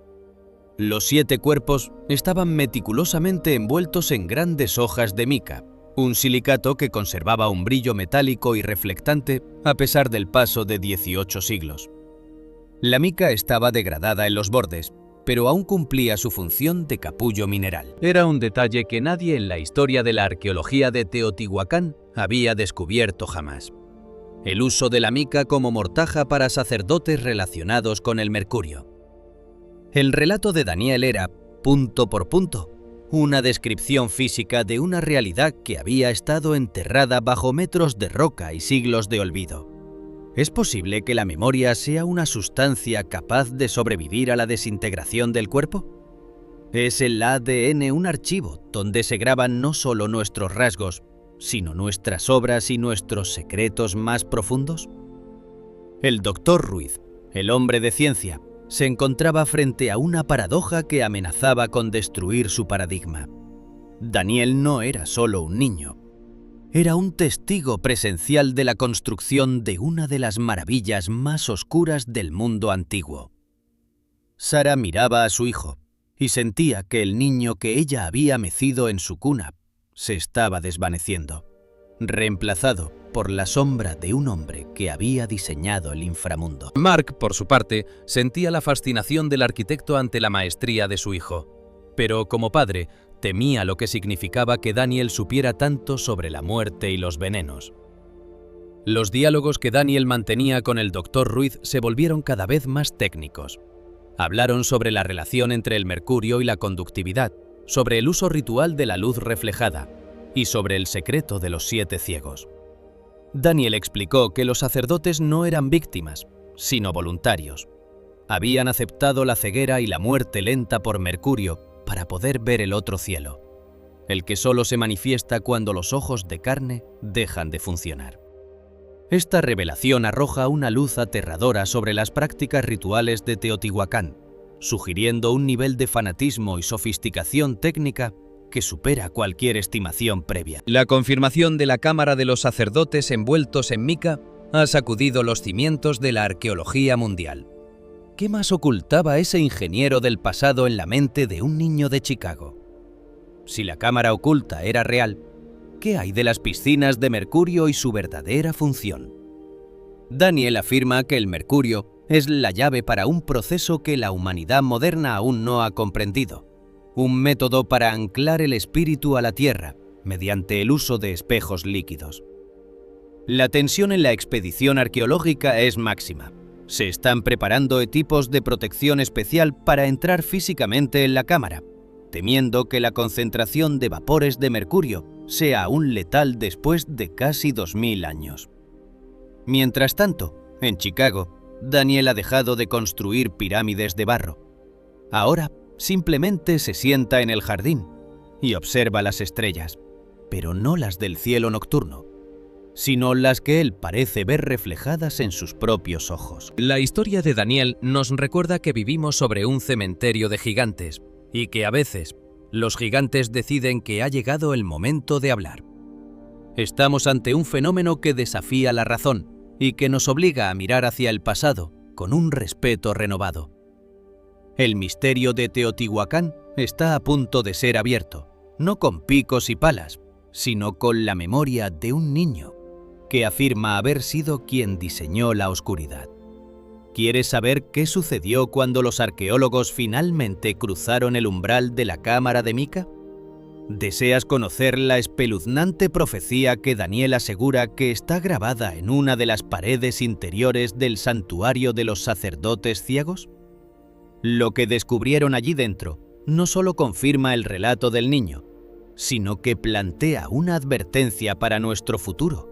Los 7 cuerpos estaban meticulosamente envueltos en grandes hojas de mica, un silicato que conservaba un brillo metálico y reflectante a pesar del paso de 18 siglos. La mica estaba degradada en los bordes, pero aún cumplía su función de capullo mineral. Era un detalle que nadie en la historia de la arqueología de Teotihuacán había descubierto jamás. el uso de la mica como mortaja para sacerdotes relacionados con el mercurio. El relato de Daniel era, punto por punto, una descripción física de una realidad que había estado enterrada bajo metros de roca y siglos de olvido. ¿Es posible que la memoria sea una sustancia capaz de sobrevivir a la desintegración del cuerpo? ¿Es el ADN un archivo donde se graban no solo nuestros rasgos, sino nuestras obras y nuestros secretos más profundos? El doctor Ruiz, el hombre de ciencia, se encontraba frente a una paradoja que amenazaba con destruir su paradigma. Daniel no era solo un niño. Era un testigo presencial de la construcción de una de las maravillas más oscuras del mundo antiguo. Sara miraba a su hijo y sentía que el niño que ella había mecido en su cuna se estaba desvaneciendo, reemplazado por la sombra de un hombre que había diseñado el inframundo. Mark, por su parte, sentía la fascinación del arquitecto ante la maestría de su hijo, pero como padre, temía lo que significaba que Daniel supiera tanto sobre la muerte y los venenos. Los diálogos que Daniel mantenía con el Dr. Ruiz se volvieron cada vez más técnicos. Hablaron sobre la relación entre el mercurio y la conductividad, sobre el uso ritual de la luz reflejada y sobre el secreto de los 7 ciegos. Daniel explicó que los sacerdotes no eran víctimas, sino voluntarios. Habían aceptado la ceguera y la muerte lenta por mercurio para poder ver el otro cielo, el que solo se manifiesta cuando los ojos de carne dejan de funcionar. Esta revelación arroja una luz aterradora sobre las prácticas rituales de Teotihuacán, sugiriendo un nivel de fanatismo y sofisticación técnica que supera cualquier estimación previa. La confirmación de la cámara de los sacerdotes envueltos en mica ha sacudido los cimientos de la arqueología mundial. ¿Qué más ocultaba ese ingeniero del pasado en la mente de un niño de Chicago? Si la cámara oculta era real, ¿qué hay de las piscinas de mercurio y su verdadera función? Daniel afirma que el mercurio es la llave para un proceso que la humanidad moderna aún no ha comprendido. Un método para anclar el espíritu a la tierra mediante el uso de espejos líquidos. La tensión en la expedición arqueológica es máxima. Se están preparando equipos de protección especial para entrar físicamente en la cámara, temiendo que la concentración de vapores de mercurio sea aún letal después de casi 2000 años. Mientras tanto, en Chicago, Daniel ha dejado de construir pirámides de barro. Ahora, simplemente se sienta en el jardín y observa las estrellas, pero no las del cielo nocturno, sino las que él parece ver reflejadas en sus propios ojos. La historia de Daniel nos recuerda que vivimos sobre un cementerio de gigantes y que a veces los gigantes deciden que ha llegado el momento de hablar. Estamos ante un fenómeno que desafía la razón y que nos obliga a mirar hacia el pasado con un respeto renovado. El misterio de Teotihuacán está a punto de ser abierto, no con picos y palas, sino con la memoria de un niño que afirma haber sido quien diseñó la oscuridad. ¿Quieres saber qué sucedió cuando los arqueólogos finalmente cruzaron el umbral de la cámara de mica? ¿Deseas conocer la espeluznante profecía que Daniel asegura que está grabada en una de las paredes interiores del santuario de los sacerdotes ciegos? Lo que descubrieron allí dentro no solo confirma el relato del niño, sino que plantea una advertencia para nuestro futuro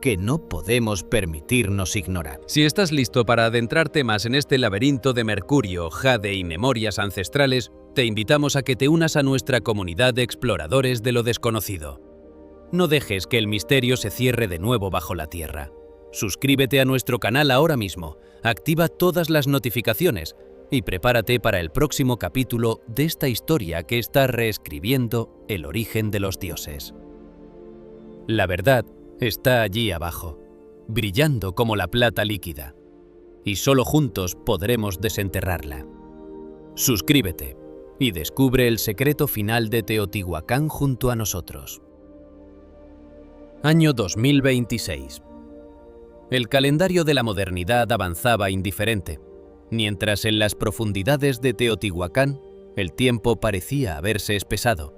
que no podemos permitirnos ignorar. Si estás listo para adentrarte más en este laberinto de mercurio, jade y memorias ancestrales, te invitamos a que te unas a nuestra comunidad de exploradores de lo desconocido. No dejes que el misterio se cierre de nuevo bajo la tierra. Suscríbete a nuestro canal ahora mismo, activa todas las notificaciones y prepárate para el próximo capítulo de esta historia que está reescribiendo el origen de los dioses. La verdad está allí abajo, brillando como la plata líquida, y solo juntos podremos desenterrarla. Suscríbete y descubre el secreto final de Teotihuacán junto a nosotros. Año 2026. El calendario de la modernidad avanzaba indiferente, mientras en las profundidades de Teotihuacán el tiempo parecía haberse espesado.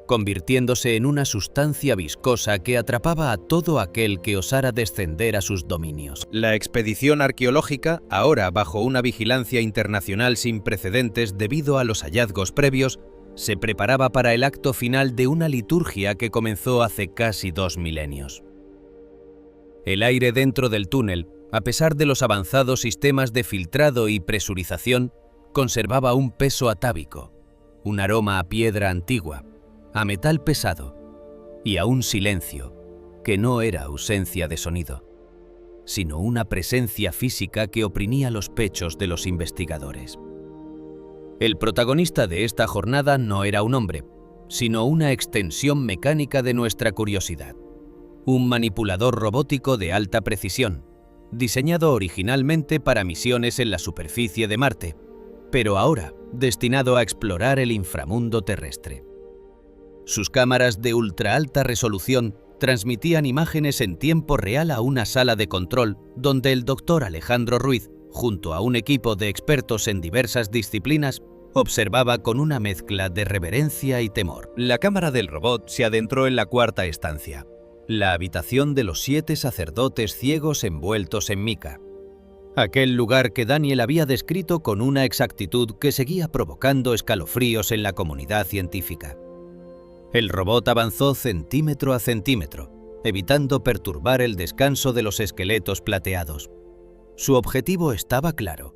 convirtiéndose en una sustancia viscosa que atrapaba a todo aquel que osara descender a sus dominios. La expedición arqueológica, ahora bajo una vigilancia internacional sin precedentes debido a los hallazgos previos, se preparaba para el acto final de una liturgia que comenzó hace casi 2 milenios. El aire dentro del túnel, a pesar de los avanzados sistemas de filtrado y presurización, conservaba un peso atávico, un aroma a piedra antigua, a metal pesado y a un silencio que no era ausencia de sonido, sino una presencia física que oprimía los pechos de los investigadores. El protagonista de esta jornada no era un hombre, sino una extensión mecánica de nuestra curiosidad. Un manipulador robótico de alta precisión, diseñado originalmente para misiones en la superficie de Marte, pero ahora destinado a explorar el inframundo terrestre. Sus cámaras de ultra alta resolución transmitían imágenes en tiempo real a una sala de control donde el doctor Alejandro Ruiz, junto a un equipo de expertos en diversas disciplinas, observaba con una mezcla de reverencia y temor. La cámara del robot se adentró en la cuarta estancia, la habitación de los 7 sacerdotes ciegos envueltos en mica. Aquel lugar que Daniel había descrito con una exactitud que seguía provocando escalofríos en la comunidad científica. El robot avanzó centímetro a centímetro, evitando perturbar el descanso de los esqueletos plateados. Su objetivo estaba claro.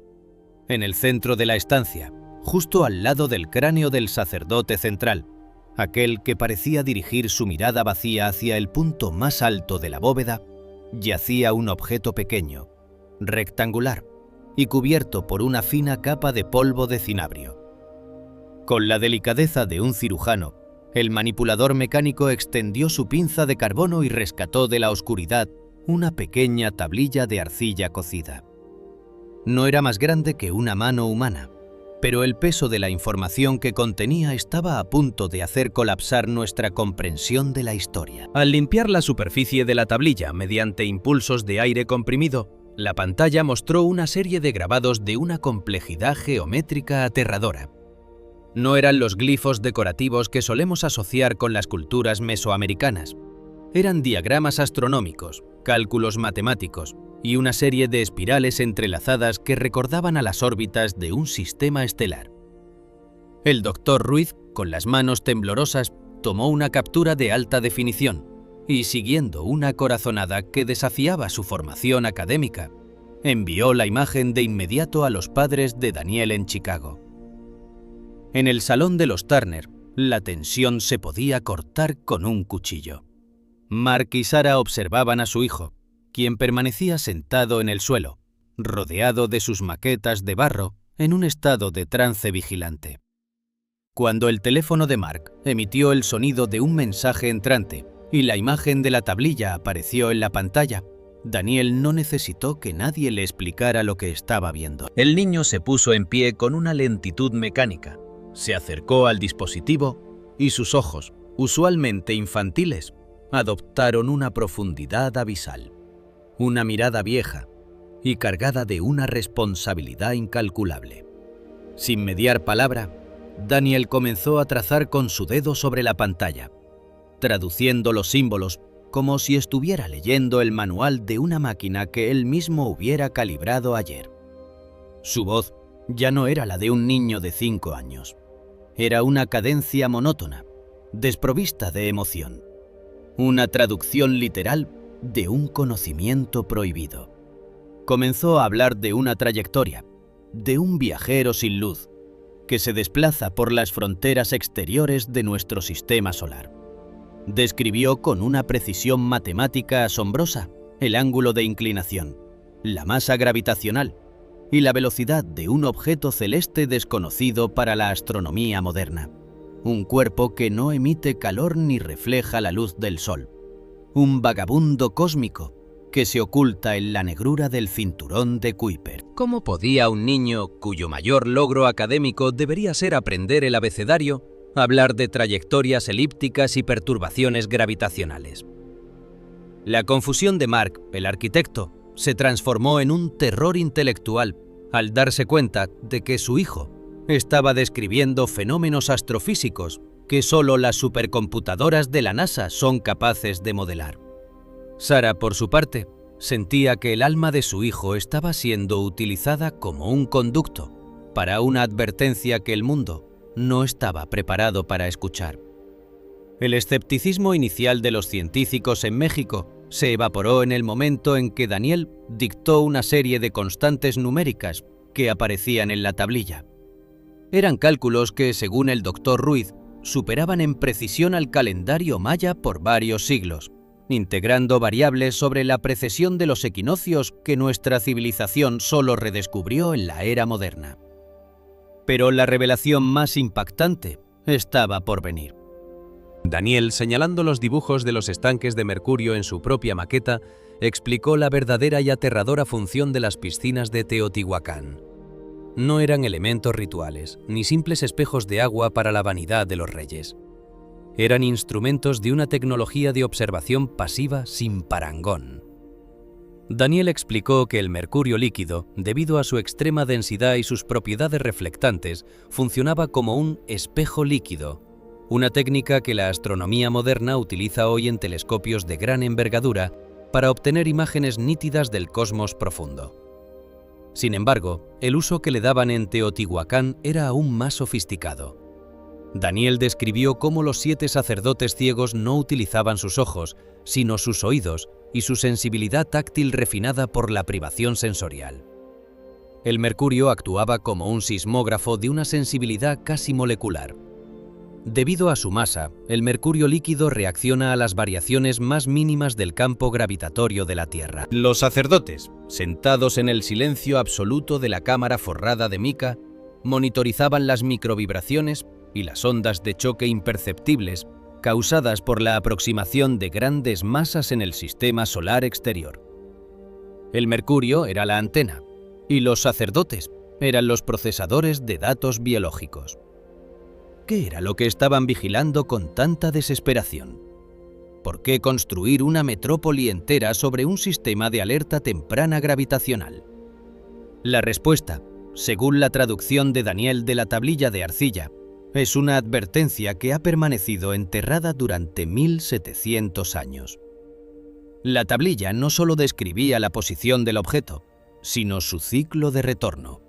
En el centro de la estancia, justo al lado del cráneo del sacerdote central, aquel que parecía dirigir su mirada vacía hacia el punto más alto de la bóveda, yacía un objeto pequeño, rectangular y cubierto por una fina capa de polvo de cinabrio. Con la delicadeza de un cirujano, el manipulador mecánico extendió su pinza de carbono y rescató de la oscuridad una pequeña tablilla de arcilla cocida. No era más grande que una mano humana, pero el peso de la información que contenía estaba a punto de hacer colapsar nuestra comprensión de la historia. Al limpiar la superficie de la tablilla mediante impulsos de aire comprimido, la pantalla mostró una serie de grabados de una complejidad geométrica aterradora. No eran los glifos decorativos que solemos asociar con las culturas mesoamericanas. Eran diagramas astronómicos, cálculos matemáticos y una serie de espirales entrelazadas que recordaban a las órbitas de un sistema estelar. El doctor Ruiz, con las manos temblorosas, tomó una captura de alta definición y, siguiendo una corazonada que desafiaba su formación académica, envió la imagen de inmediato a los padres de Daniel en Chicago. En el salón de los Turner, la tensión se podía cortar con un cuchillo. Mark y Sarah observaban a su hijo, quien permanecía sentado en el suelo, rodeado de sus maquetas de barro, en un estado de trance vigilante. Cuando el teléfono de Mark emitió el sonido de un mensaje entrante y la imagen de la tablilla apareció en la pantalla, Daniel no necesitó que nadie le explicara lo que estaba viendo. El niño se puso en pie con una lentitud mecánica, se acercó al dispositivo y sus ojos, usualmente infantiles, adoptaron una profundidad abisal. Una mirada vieja y cargada de una responsabilidad incalculable. Sin mediar palabra, Daniel comenzó a trazar con su dedo sobre la pantalla, traduciendo los símbolos como si estuviera leyendo el manual de una máquina que él mismo hubiera calibrado ayer. Su voz ya no era la de un niño de 5 años. Era una cadencia monótona, desprovista de emoción. Una traducción literal de un conocimiento prohibido. Comenzó a hablar de una trayectoria, de un viajero sin luz, que se desplaza por las fronteras exteriores de nuestro sistema solar. Describió con una precisión matemática asombrosa el ángulo de inclinación, la masa gravitacional y la velocidad de un objeto celeste desconocido para la astronomía moderna. Un cuerpo que no emite calor ni refleja la luz del sol. Un vagabundo cósmico que se oculta en la negrura del cinturón de Kuiper. ¿Cómo podía un niño, cuyo mayor logro académico debería ser aprender el abecedario, hablar de trayectorias elípticas y perturbaciones gravitacionales? La confusión de Mark, el arquitecto, se transformó en un terror intelectual al darse cuenta de que su hijo estaba describiendo fenómenos astrofísicos que solo las supercomputadoras de la NASA son capaces de modelar. Sara, por su parte, sentía que el alma de su hijo estaba siendo utilizada como un conducto para una advertencia que el mundo no estaba preparado para escuchar. El escepticismo inicial de los científicos en México se evaporó en el momento en que Daniel dictó una serie de constantes numéricas que aparecían en la tablilla. Eran cálculos que, según el doctor Ruiz, superaban en precisión al calendario maya por varios siglos, integrando variables sobre la precesión de los equinoccios que nuestra civilización solo redescubrió en la era moderna. Pero la revelación más impactante estaba por venir. Daniel, señalando los dibujos de los estanques de mercurio en su propia maqueta, explicó la verdadera y aterradora función de las piscinas de Teotihuacán. No eran elementos rituales, ni simples espejos de agua para la vanidad de los reyes. Eran instrumentos de una tecnología de observación pasiva sin parangón. Daniel explicó que el mercurio líquido, debido a su extrema densidad y sus propiedades reflectantes, funcionaba como un espejo líquido, una técnica que la astronomía moderna utiliza hoy en telescopios de gran envergadura para obtener imágenes nítidas del cosmos profundo. Sin embargo, el uso que le daban en Teotihuacán era aún más sofisticado. Daniel describió cómo los 7 sacerdotes ciegos no utilizaban sus ojos, sino sus oídos y su sensibilidad táctil refinada por la privación sensorial. El mercurio actuaba como un sismógrafo de una sensibilidad casi molecular. Debido a su masa, el mercurio líquido reacciona a las variaciones más mínimas del campo gravitatorio de la Tierra. Los sacerdotes, sentados en el silencio absoluto de la cámara forrada de mica, monitorizaban las microvibraciones y las ondas de choque imperceptibles causadas por la aproximación de grandes masas en el sistema solar exterior. El mercurio era la antena, y los sacerdotes eran los procesadores de datos biológicos. ¿Qué era lo que estaban vigilando con tanta desesperación? ¿Por qué construir una metrópoli entera sobre un sistema de alerta temprana gravitacional? La respuesta, según la traducción de Daniel de la tablilla de arcilla, es una advertencia que ha permanecido enterrada durante 1700 años. La tablilla no solo describía la posición del objeto, sino su ciclo de retorno.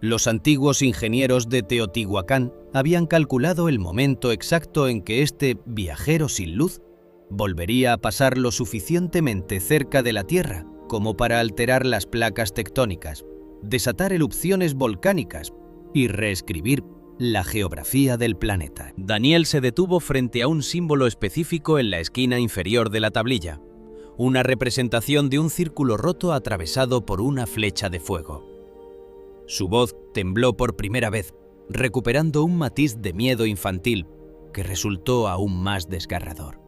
Los antiguos ingenieros de Teotihuacán habían calculado el momento exacto en que este viajero sin luz volvería a pasar lo suficientemente cerca de la Tierra como para alterar las placas tectónicas, desatar erupciones volcánicas y reescribir la geografía del planeta. Daniel se detuvo frente a un símbolo específico en la esquina inferior de la tablilla, una representación de un círculo roto atravesado por una flecha de fuego. Su voz tembló por primera vez, recuperando un matiz de miedo infantil que resultó aún más desgarrador.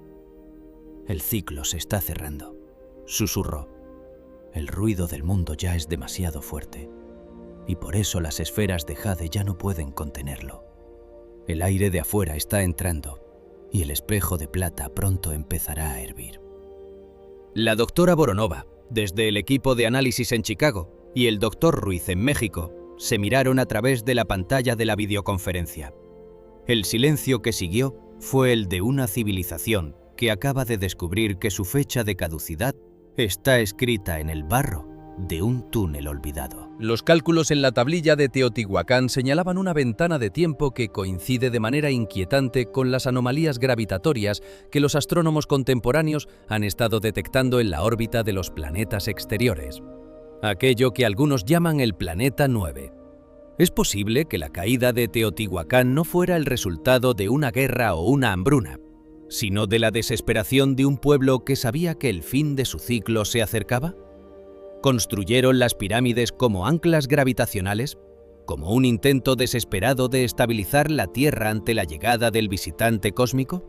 «El ciclo se está cerrando», susurró. «El ruido del mundo ya es demasiado fuerte, y por eso las esferas de jade ya no pueden contenerlo. El aire de afuera está entrando, y el espejo de plata pronto empezará a hervir». La doctora Voronova, desde el equipo de análisis en Chicago, y el doctor Ruiz en México se miraron a través de la pantalla de la videoconferencia. El silencio que siguió fue el de una civilización que acaba de descubrir que su fecha de caducidad está escrita en el barro de un túnel olvidado. Los cálculos en la tablilla de Teotihuacán señalaban una ventana de tiempo que coincide de manera inquietante con las anomalías gravitatorias que los astrónomos contemporáneos han estado detectando en la órbita de los planetas exteriores. Aquello que algunos llaman el planeta 9. Es posible que la caída de Teotihuacán no fuera el resultado de una guerra o una hambruna, sino de la desesperación de un pueblo que sabía que el fin de su ciclo se acercaba. ¿Construyeron las pirámides como anclas gravitacionales, como un intento desesperado de estabilizar la Tierra ante la llegada del visitante cósmico?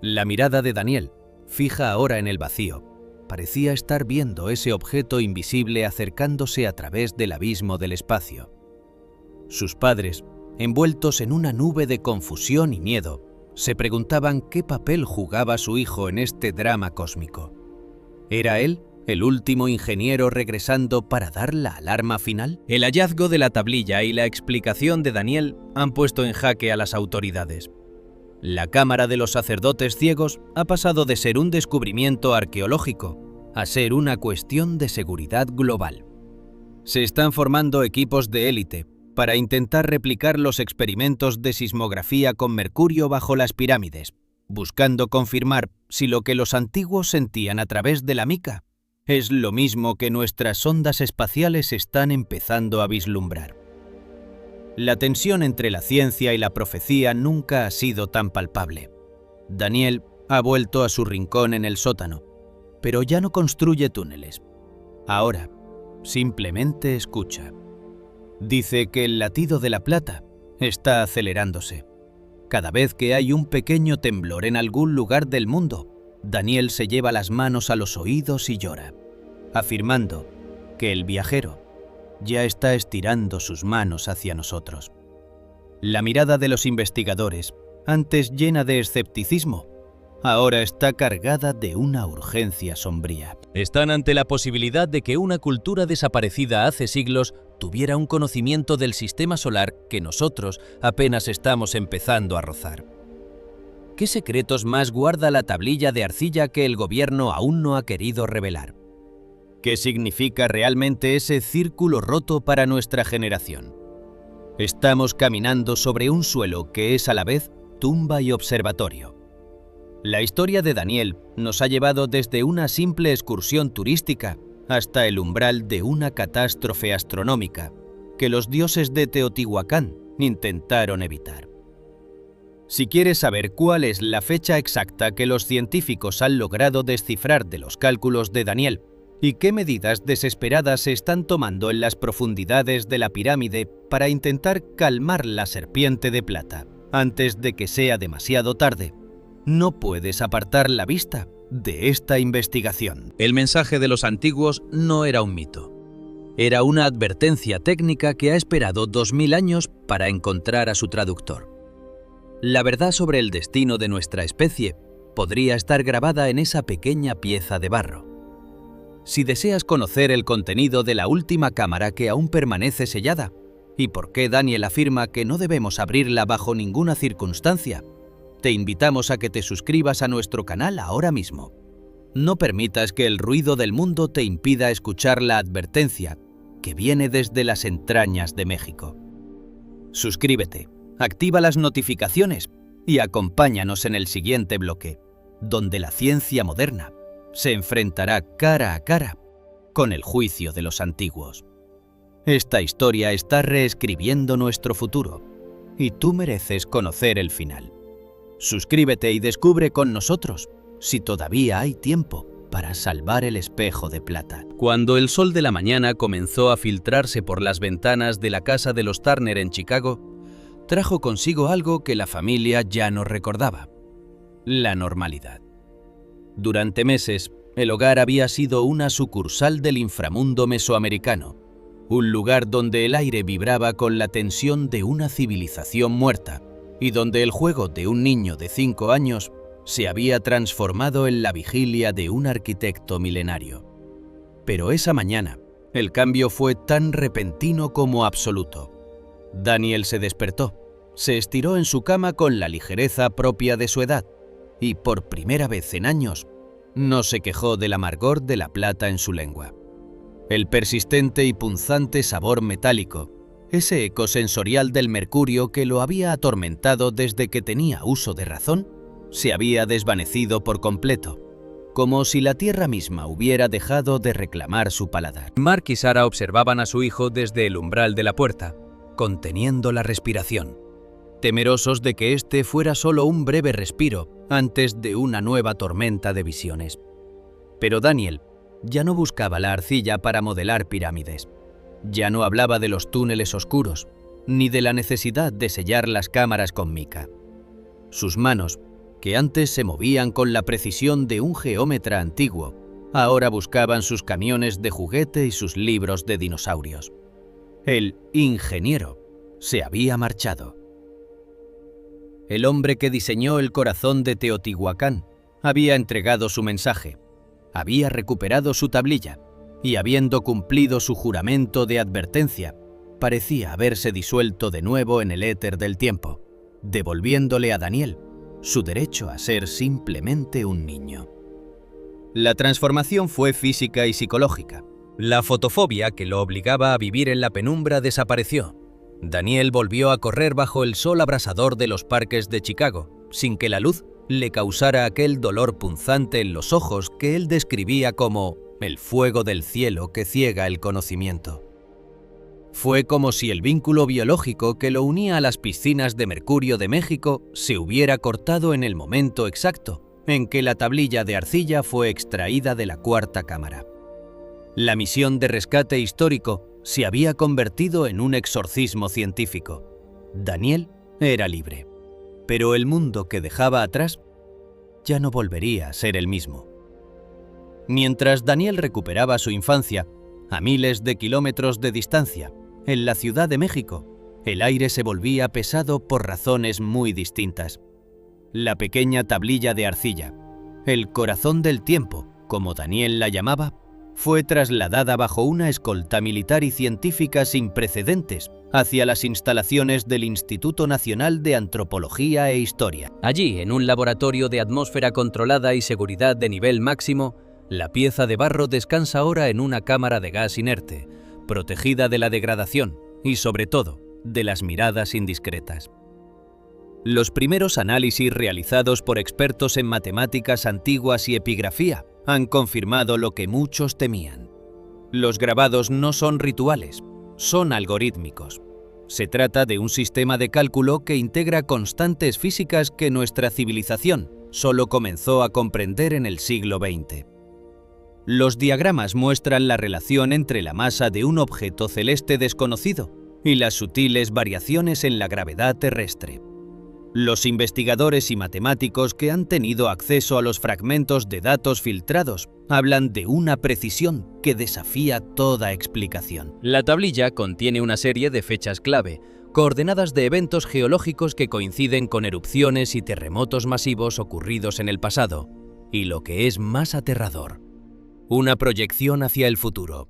La mirada de Daniel, fija ahora en el vacío, parecía estar viendo ese objeto invisible acercándose a través del abismo del espacio. Sus padres, envueltos en una nube de confusión y miedo, se preguntaban qué papel jugaba su hijo en este drama cósmico. ¿Era él ¿El último ingeniero regresando para dar la alarma final? El hallazgo de la tablilla y la explicación de Daniel han puesto en jaque a las autoridades. La Cámara de los Sacerdotes Ciegos ha pasado de ser un descubrimiento arqueológico a ser una cuestión de seguridad global. Se están formando equipos de élite para intentar replicar los experimentos de sismografía con mercurio bajo las pirámides, buscando confirmar si lo que los antiguos sentían a través de la mica es lo mismo que nuestras sondas espaciales están empezando a vislumbrar. La tensión entre la ciencia y la profecía nunca ha sido tan palpable. Daniel ha vuelto a su rincón en el sótano, pero ya no construye túneles. Ahora, simplemente escucha. Dice que el latido de la plata está acelerándose. Cada vez que hay un pequeño temblor en algún lugar del mundo, Daniel se lleva las manos a los oídos y llora, afirmando que el viajero ya está estirando sus manos hacia nosotros. La mirada de los investigadores, antes llena de escepticismo, ahora está cargada de una urgencia sombría. Están ante la posibilidad de que una cultura desaparecida hace siglos tuviera un conocimiento del sistema solar que nosotros apenas estamos empezando a rozar. ¿Qué secretos más guarda la tablilla de arcilla que el gobierno aún no ha querido revelar? ¿Qué significa realmente ese círculo roto para nuestra generación? Estamos caminando sobre un suelo que es a la vez tumba y observatorio. La historia de Daniel nos ha llevado desde una simple excursión turística hasta el umbral de una catástrofe astronómica que los dioses de Teotihuacán intentaron evitar. Si quieres saber cuál es la fecha exacta que los científicos han logrado descifrar de los cálculos de Daniel y qué medidas desesperadas se están tomando en las profundidades de la pirámide para intentar calmar la serpiente de plata antes de que sea demasiado tarde, no puedes apartar la vista de esta investigación. El mensaje de los antiguos no era un mito. Era una advertencia técnica que ha esperado 2000 años para encontrar a su traductor. La verdad sobre el destino de nuestra especie podría estar grabada en esa pequeña pieza de barro. Si deseas conocer el contenido de la última cámara que aún permanece sellada y por qué Daniel afirma que no debemos abrirla bajo ninguna circunstancia, te invitamos a que te suscribas a nuestro canal ahora mismo. No permitas que el ruido del mundo te impida escuchar la advertencia que viene desde las entrañas de México. Suscríbete, activa las notificaciones y acompáñanos en el siguiente bloque, donde la ciencia moderna se enfrentará cara a cara con el juicio de los antiguos. Esta historia está reescribiendo nuestro futuro y tú mereces conocer el final. Suscríbete y descubre con nosotros si todavía hay tiempo para salvar el espejo de plata. Cuando el sol de la mañana comenzó a filtrarse por las ventanas de la casa de los Turner en Chicago, trajo consigo algo que la familia ya no recordaba: la normalidad. Durante meses, el hogar había sido una sucursal del inframundo mesoamericano, un lugar donde el aire vibraba con la tensión de una civilización muerta y donde el juego de un niño de 5 años se había transformado en la vigilia de un arquitecto milenario. Pero esa mañana, el cambio fue tan repentino como absoluto. Daniel se despertó, se estiró en su cama con la ligereza propia de su edad y, por primera vez en años, no se quejó del amargor de la plata en su lengua. El persistente y punzante sabor metálico, ese eco sensorial del mercurio que lo había atormentado desde que tenía uso de razón, se había desvanecido por completo, como si la tierra misma hubiera dejado de reclamar su paladar. Mark y Sarah observaban a su hijo desde el umbral de la puerta, conteniendo la respiración, temerosos de que este fuera solo un breve respiro antes de una nueva tormenta de visiones. Pero Daniel ya no buscaba la arcilla para modelar pirámides. Ya no hablaba de los túneles oscuros, ni de la necesidad de sellar las cámaras con mica. Sus manos, que antes se movían con la precisión de un geómetra antiguo, ahora buscaban sus camiones de juguete y sus libros de dinosaurios. El ingeniero se había marchado. El hombre que diseñó el corazón de Teotihuacán había entregado su mensaje, había recuperado su tablilla y, habiendo cumplido su juramento de advertencia, parecía haberse disuelto de nuevo en el éter del tiempo, devolviéndole a Daniel su derecho a ser simplemente un niño. La transformación fue física y psicológica. La fotofobia que lo obligaba a vivir en la penumbra desapareció. Daniel volvió a correr bajo el sol abrasador de los parques de Chicago, sin que la luz le causara aquel dolor punzante en los ojos que él describía como el fuego del cielo que ciega el conocimiento. Fue como si el vínculo biológico que lo unía a las piscinas de mercurio de México se hubiera cortado en el momento exacto en que la tablilla de arcilla fue extraída de la cuarta cámara. La misión de rescate histórico se había convertido en un exorcismo científico. Daniel era libre, pero el mundo que dejaba atrás ya no volvería a ser el mismo. Mientras Daniel recuperaba su infancia, a miles de kilómetros de distancia, en la Ciudad de México, el aire se volvía pesado por razones muy distintas. La pequeña tablilla de arcilla, el corazón del tiempo, como Daniel la llamaba, fue trasladada bajo una escolta militar y científica sin precedentes hacia las instalaciones del Instituto Nacional de Antropología e Historia. Allí, en un laboratorio de atmósfera controlada y seguridad de nivel máximo, la pieza de barro descansa ahora en una cámara de gas inerte, protegida de la degradación y, sobre todo, de las miradas indiscretas. Los primeros análisis realizados por expertos en matemáticas antiguas y epigrafía han confirmado lo que muchos temían. Los grabados no son rituales, son algorítmicos. Se trata de un sistema de cálculo que integra constantes físicas que nuestra civilización solo comenzó a comprender en el siglo XX. Los diagramas muestran la relación entre la masa de un objeto celeste desconocido y las sutiles variaciones en la gravedad terrestre. Los investigadores y matemáticos que han tenido acceso a los fragmentos de datos filtrados hablan de una precisión que desafía toda explicación. La tablilla contiene una serie de fechas clave, coordenadas de eventos geológicos que coinciden con erupciones y terremotos masivos ocurridos en el pasado, y lo que es más aterrador, una proyección hacia el futuro.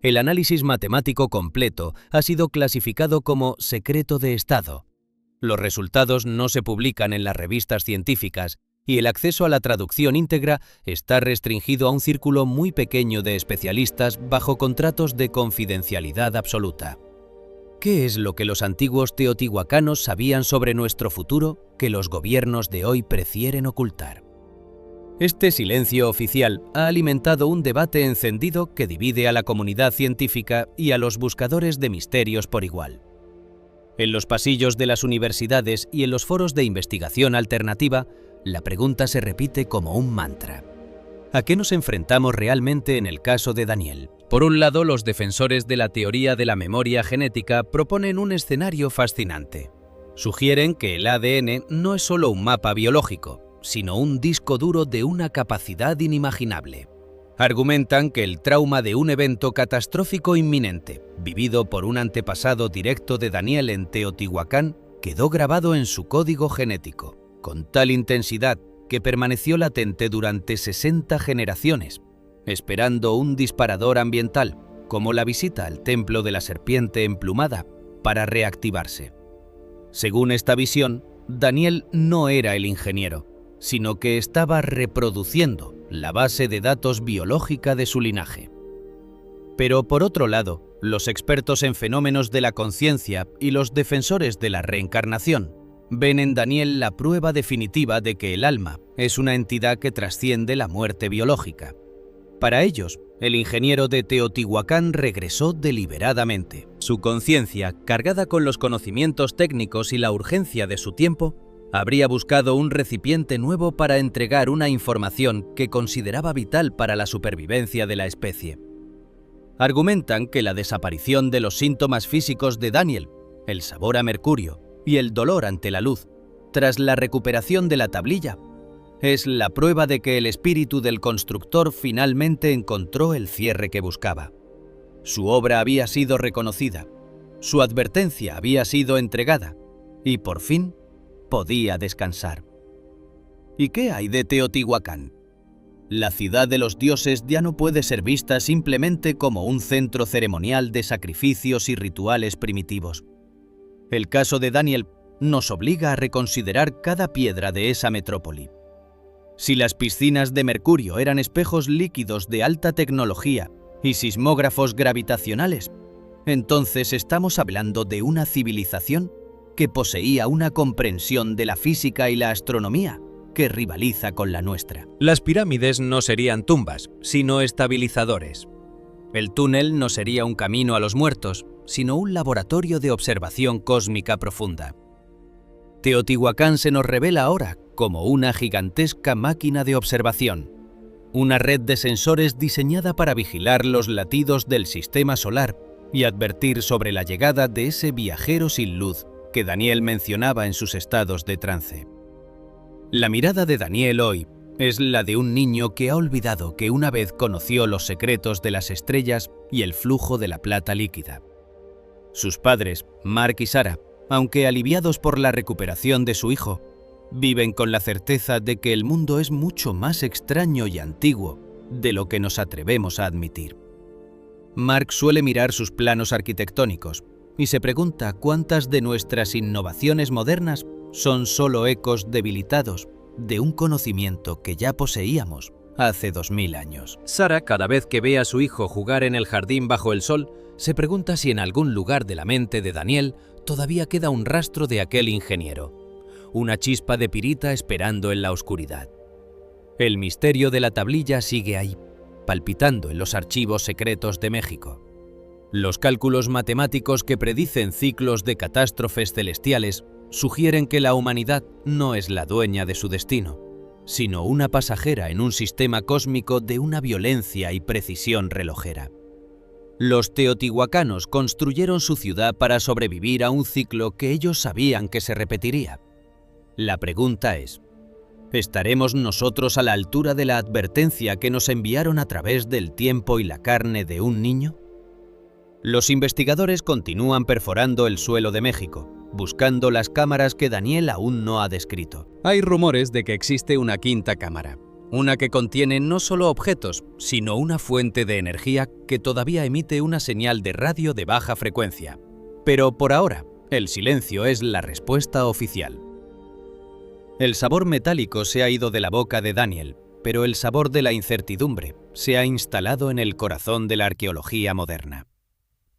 El análisis matemático completo ha sido clasificado como secreto de Estado. Los resultados no se publican en las revistas científicas y el acceso a la traducción íntegra está restringido a un círculo muy pequeño de especialistas bajo contratos de confidencialidad absoluta. ¿Qué es lo que los antiguos teotihuacanos sabían sobre nuestro futuro que los gobiernos de hoy prefieren ocultar? Este silencio oficial ha alimentado un debate encendido que divide a la comunidad científica y a los buscadores de misterios por igual. En los pasillos de las universidades y en los foros de investigación alternativa, la pregunta se repite como un mantra. ¿A qué nos enfrentamos realmente en el caso de Daniel? Por un lado, los defensores de la teoría de la memoria genética proponen un escenario fascinante. Sugieren que el ADN no es solo un mapa biológico, sino un disco duro de una capacidad inimaginable. Argumentan que el trauma de un evento catastrófico inminente, vivido por un antepasado directo de Daniel en Teotihuacán, quedó grabado en su código genético, con tal intensidad que permaneció latente durante 60 generaciones, esperando un disparador ambiental, como la visita al templo de la serpiente emplumada, para reactivarse. Según esta visión, Daniel no era el ingeniero, sino que estaba reproduciendo la base de datos biológica de su linaje. Pero por otro lado, los expertos en fenómenos de la conciencia y los defensores de la reencarnación ven en Daniel la prueba definitiva de que el alma es una entidad que trasciende la muerte biológica. Para ellos, el ingeniero de Teotihuacán regresó deliberadamente. Su conciencia, cargada con los conocimientos técnicos y la urgencia de su tiempo, habría buscado un recipiente nuevo para entregar una información que consideraba vital para la supervivencia de la especie. Argumentan que la desaparición de los síntomas físicos de Daniel, el sabor a mercurio y el dolor ante la luz, tras la recuperación de la tablilla, es la prueba de que el espíritu del constructor finalmente encontró el cierre que buscaba. Su obra había sido reconocida, su advertencia había sido entregada y por fin podía descansar. ¿Y qué hay de Teotihuacán? La ciudad de los dioses ya no puede ser vista simplemente como un centro ceremonial de sacrificios y rituales primitivos. El caso de Daniel nos obliga a reconsiderar cada piedra de esa metrópoli. Si las piscinas de mercurio eran espejos líquidos de alta tecnología y sismógrafos gravitacionales, entonces estamos hablando de una civilización que poseía una comprensión de la física y la astronomía que rivaliza con la nuestra. Las pirámides no serían tumbas, sino estabilizadores. El túnel no sería un camino a los muertos, sino un laboratorio de observación cósmica profunda. Teotihuacán se nos revela ahora como una gigantesca máquina de observación, una red de sensores diseñada para vigilar los latidos del sistema solar y advertir sobre la llegada de ese viajero sin luz que Daniel mencionaba en sus estados de trance. La mirada de Daniel hoy es la de un niño que ha olvidado que una vez conoció los secretos de las estrellas y el flujo de la plata líquida. Sus padres, Mark y Sarah, aunque aliviados por la recuperación de su hijo, viven con la certeza de que el mundo es mucho más extraño y antiguo de lo que nos atrevemos a admitir. Mark suele mirar sus planos arquitectónicos y se pregunta cuántas de nuestras innovaciones modernas son solo ecos debilitados de un conocimiento que ya poseíamos hace 2000 años. Sarah, cada vez que ve a su hijo jugar en el jardín bajo el sol, se pregunta si en algún lugar de la mente de Daniel todavía queda un rastro de aquel ingeniero, una chispa de pirita esperando en la oscuridad. El misterio de la tablilla sigue ahí, palpitando en los archivos secretos de México. Los cálculos matemáticos que predicen ciclos de catástrofes celestiales sugieren que la humanidad no es la dueña de su destino, sino una pasajera en un sistema cósmico de una violencia y precisión relojera. Los teotihuacanos construyeron su ciudad para sobrevivir a un ciclo que ellos sabían que se repetiría. La pregunta es, ¿estaremos nosotros a la altura de la advertencia que nos enviaron a través del tiempo y la carne de un niño? Los investigadores continúan perforando el suelo de México, buscando las cámaras que Daniel aún no ha descrito. Hay rumores de que existe una quinta cámara, una que contiene no solo objetos, sino una fuente de energía que todavía emite una señal de radio de baja frecuencia. Pero por ahora, el silencio es la respuesta oficial. El sabor metálico se ha ido de la boca de Daniel, pero el sabor de la incertidumbre se ha instalado en el corazón de la arqueología moderna.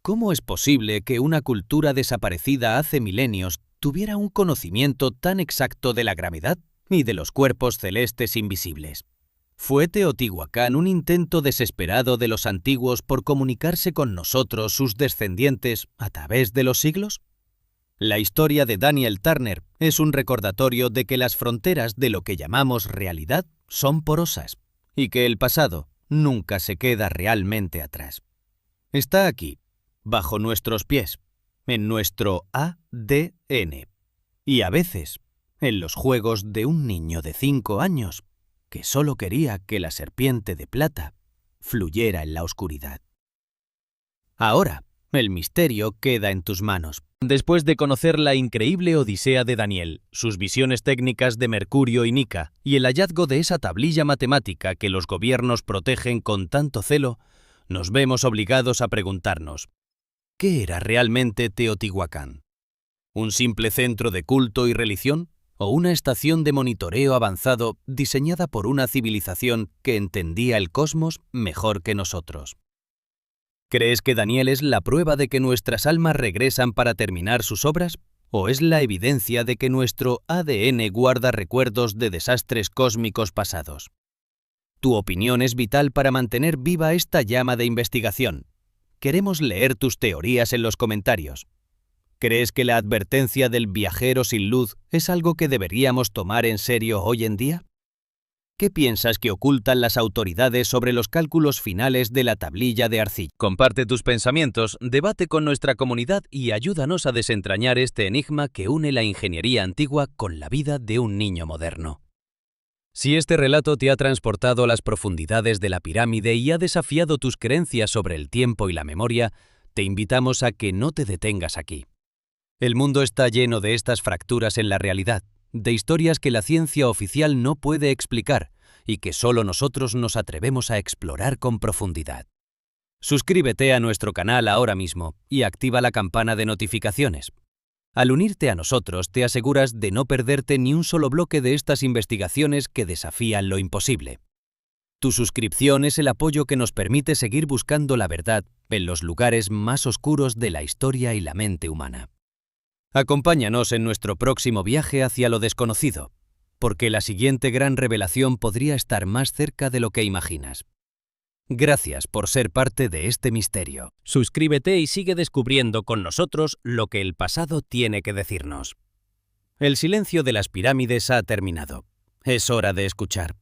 ¿Cómo es posible que una cultura desaparecida hace milenios tuviera un conocimiento tan exacto de la gravedad y de los cuerpos celestes invisibles? ¿Fue Teotihuacán un intento desesperado de los antiguos por comunicarse con nosotros, sus descendientes, a través de los siglos? La historia de Daniel Turner es un recordatorio de que las fronteras de lo que llamamos realidad son porosas y que el pasado nunca se queda realmente atrás. Está aquí, bajo nuestros pies, en nuestro ADN y a veces en los juegos de un niño de 5 años que solo quería que la serpiente de plata fluyera en la oscuridad. Ahora, el misterio queda en tus manos. Después de conocer la increíble odisea de Daniel, sus visiones técnicas de Mercurio y Nika y el hallazgo de esa tablilla matemática que los gobiernos protegen con tanto celo, nos vemos obligados a preguntarnos, ¿qué era realmente Teotihuacán? ¿Un simple centro de culto y religión? ¿O una estación de monitoreo avanzado diseñada por una civilización que entendía el cosmos mejor que nosotros? ¿Crees que Daniel es la prueba de que nuestras almas regresan para terminar sus obras? ¿O es la evidencia de que nuestro ADN guarda recuerdos de desastres cósmicos pasados? Tu opinión es vital para mantener viva esta llama de investigación. Queremos leer tus teorías en los comentarios. ¿Crees que la advertencia del viajero sin luz es algo que deberíamos tomar en serio hoy en día? ¿Qué piensas que ocultan las autoridades sobre los cálculos finales de la tablilla de arcilla? Comparte tus pensamientos, debate con nuestra comunidad y ayúdanos a desentrañar este enigma que une la ingeniería antigua con la vida de un niño moderno. Si este relato te ha transportado a las profundidades de la pirámide y ha desafiado tus creencias sobre el tiempo y la memoria, te invitamos a que no te detengas aquí. El mundo está lleno de estas fracturas en la realidad, de historias que la ciencia oficial no puede explicar y que solo nosotros nos atrevemos a explorar con profundidad. Suscríbete a nuestro canal ahora mismo y activa la campana de notificaciones. Al unirte a nosotros te aseguras de no perderte ni un solo bloque de estas investigaciones que desafían lo imposible. Tu suscripción es el apoyo que nos permite seguir buscando la verdad en los lugares más oscuros de la historia y la mente humana. Acompáñanos en nuestro próximo viaje hacia lo desconocido, porque la siguiente gran revelación podría estar más cerca de lo que imaginas. Gracias por ser parte de este misterio. Suscríbete y sigue descubriendo con nosotros lo que el pasado tiene que decirnos. El silencio de las pirámides ha terminado. Es hora de escuchar.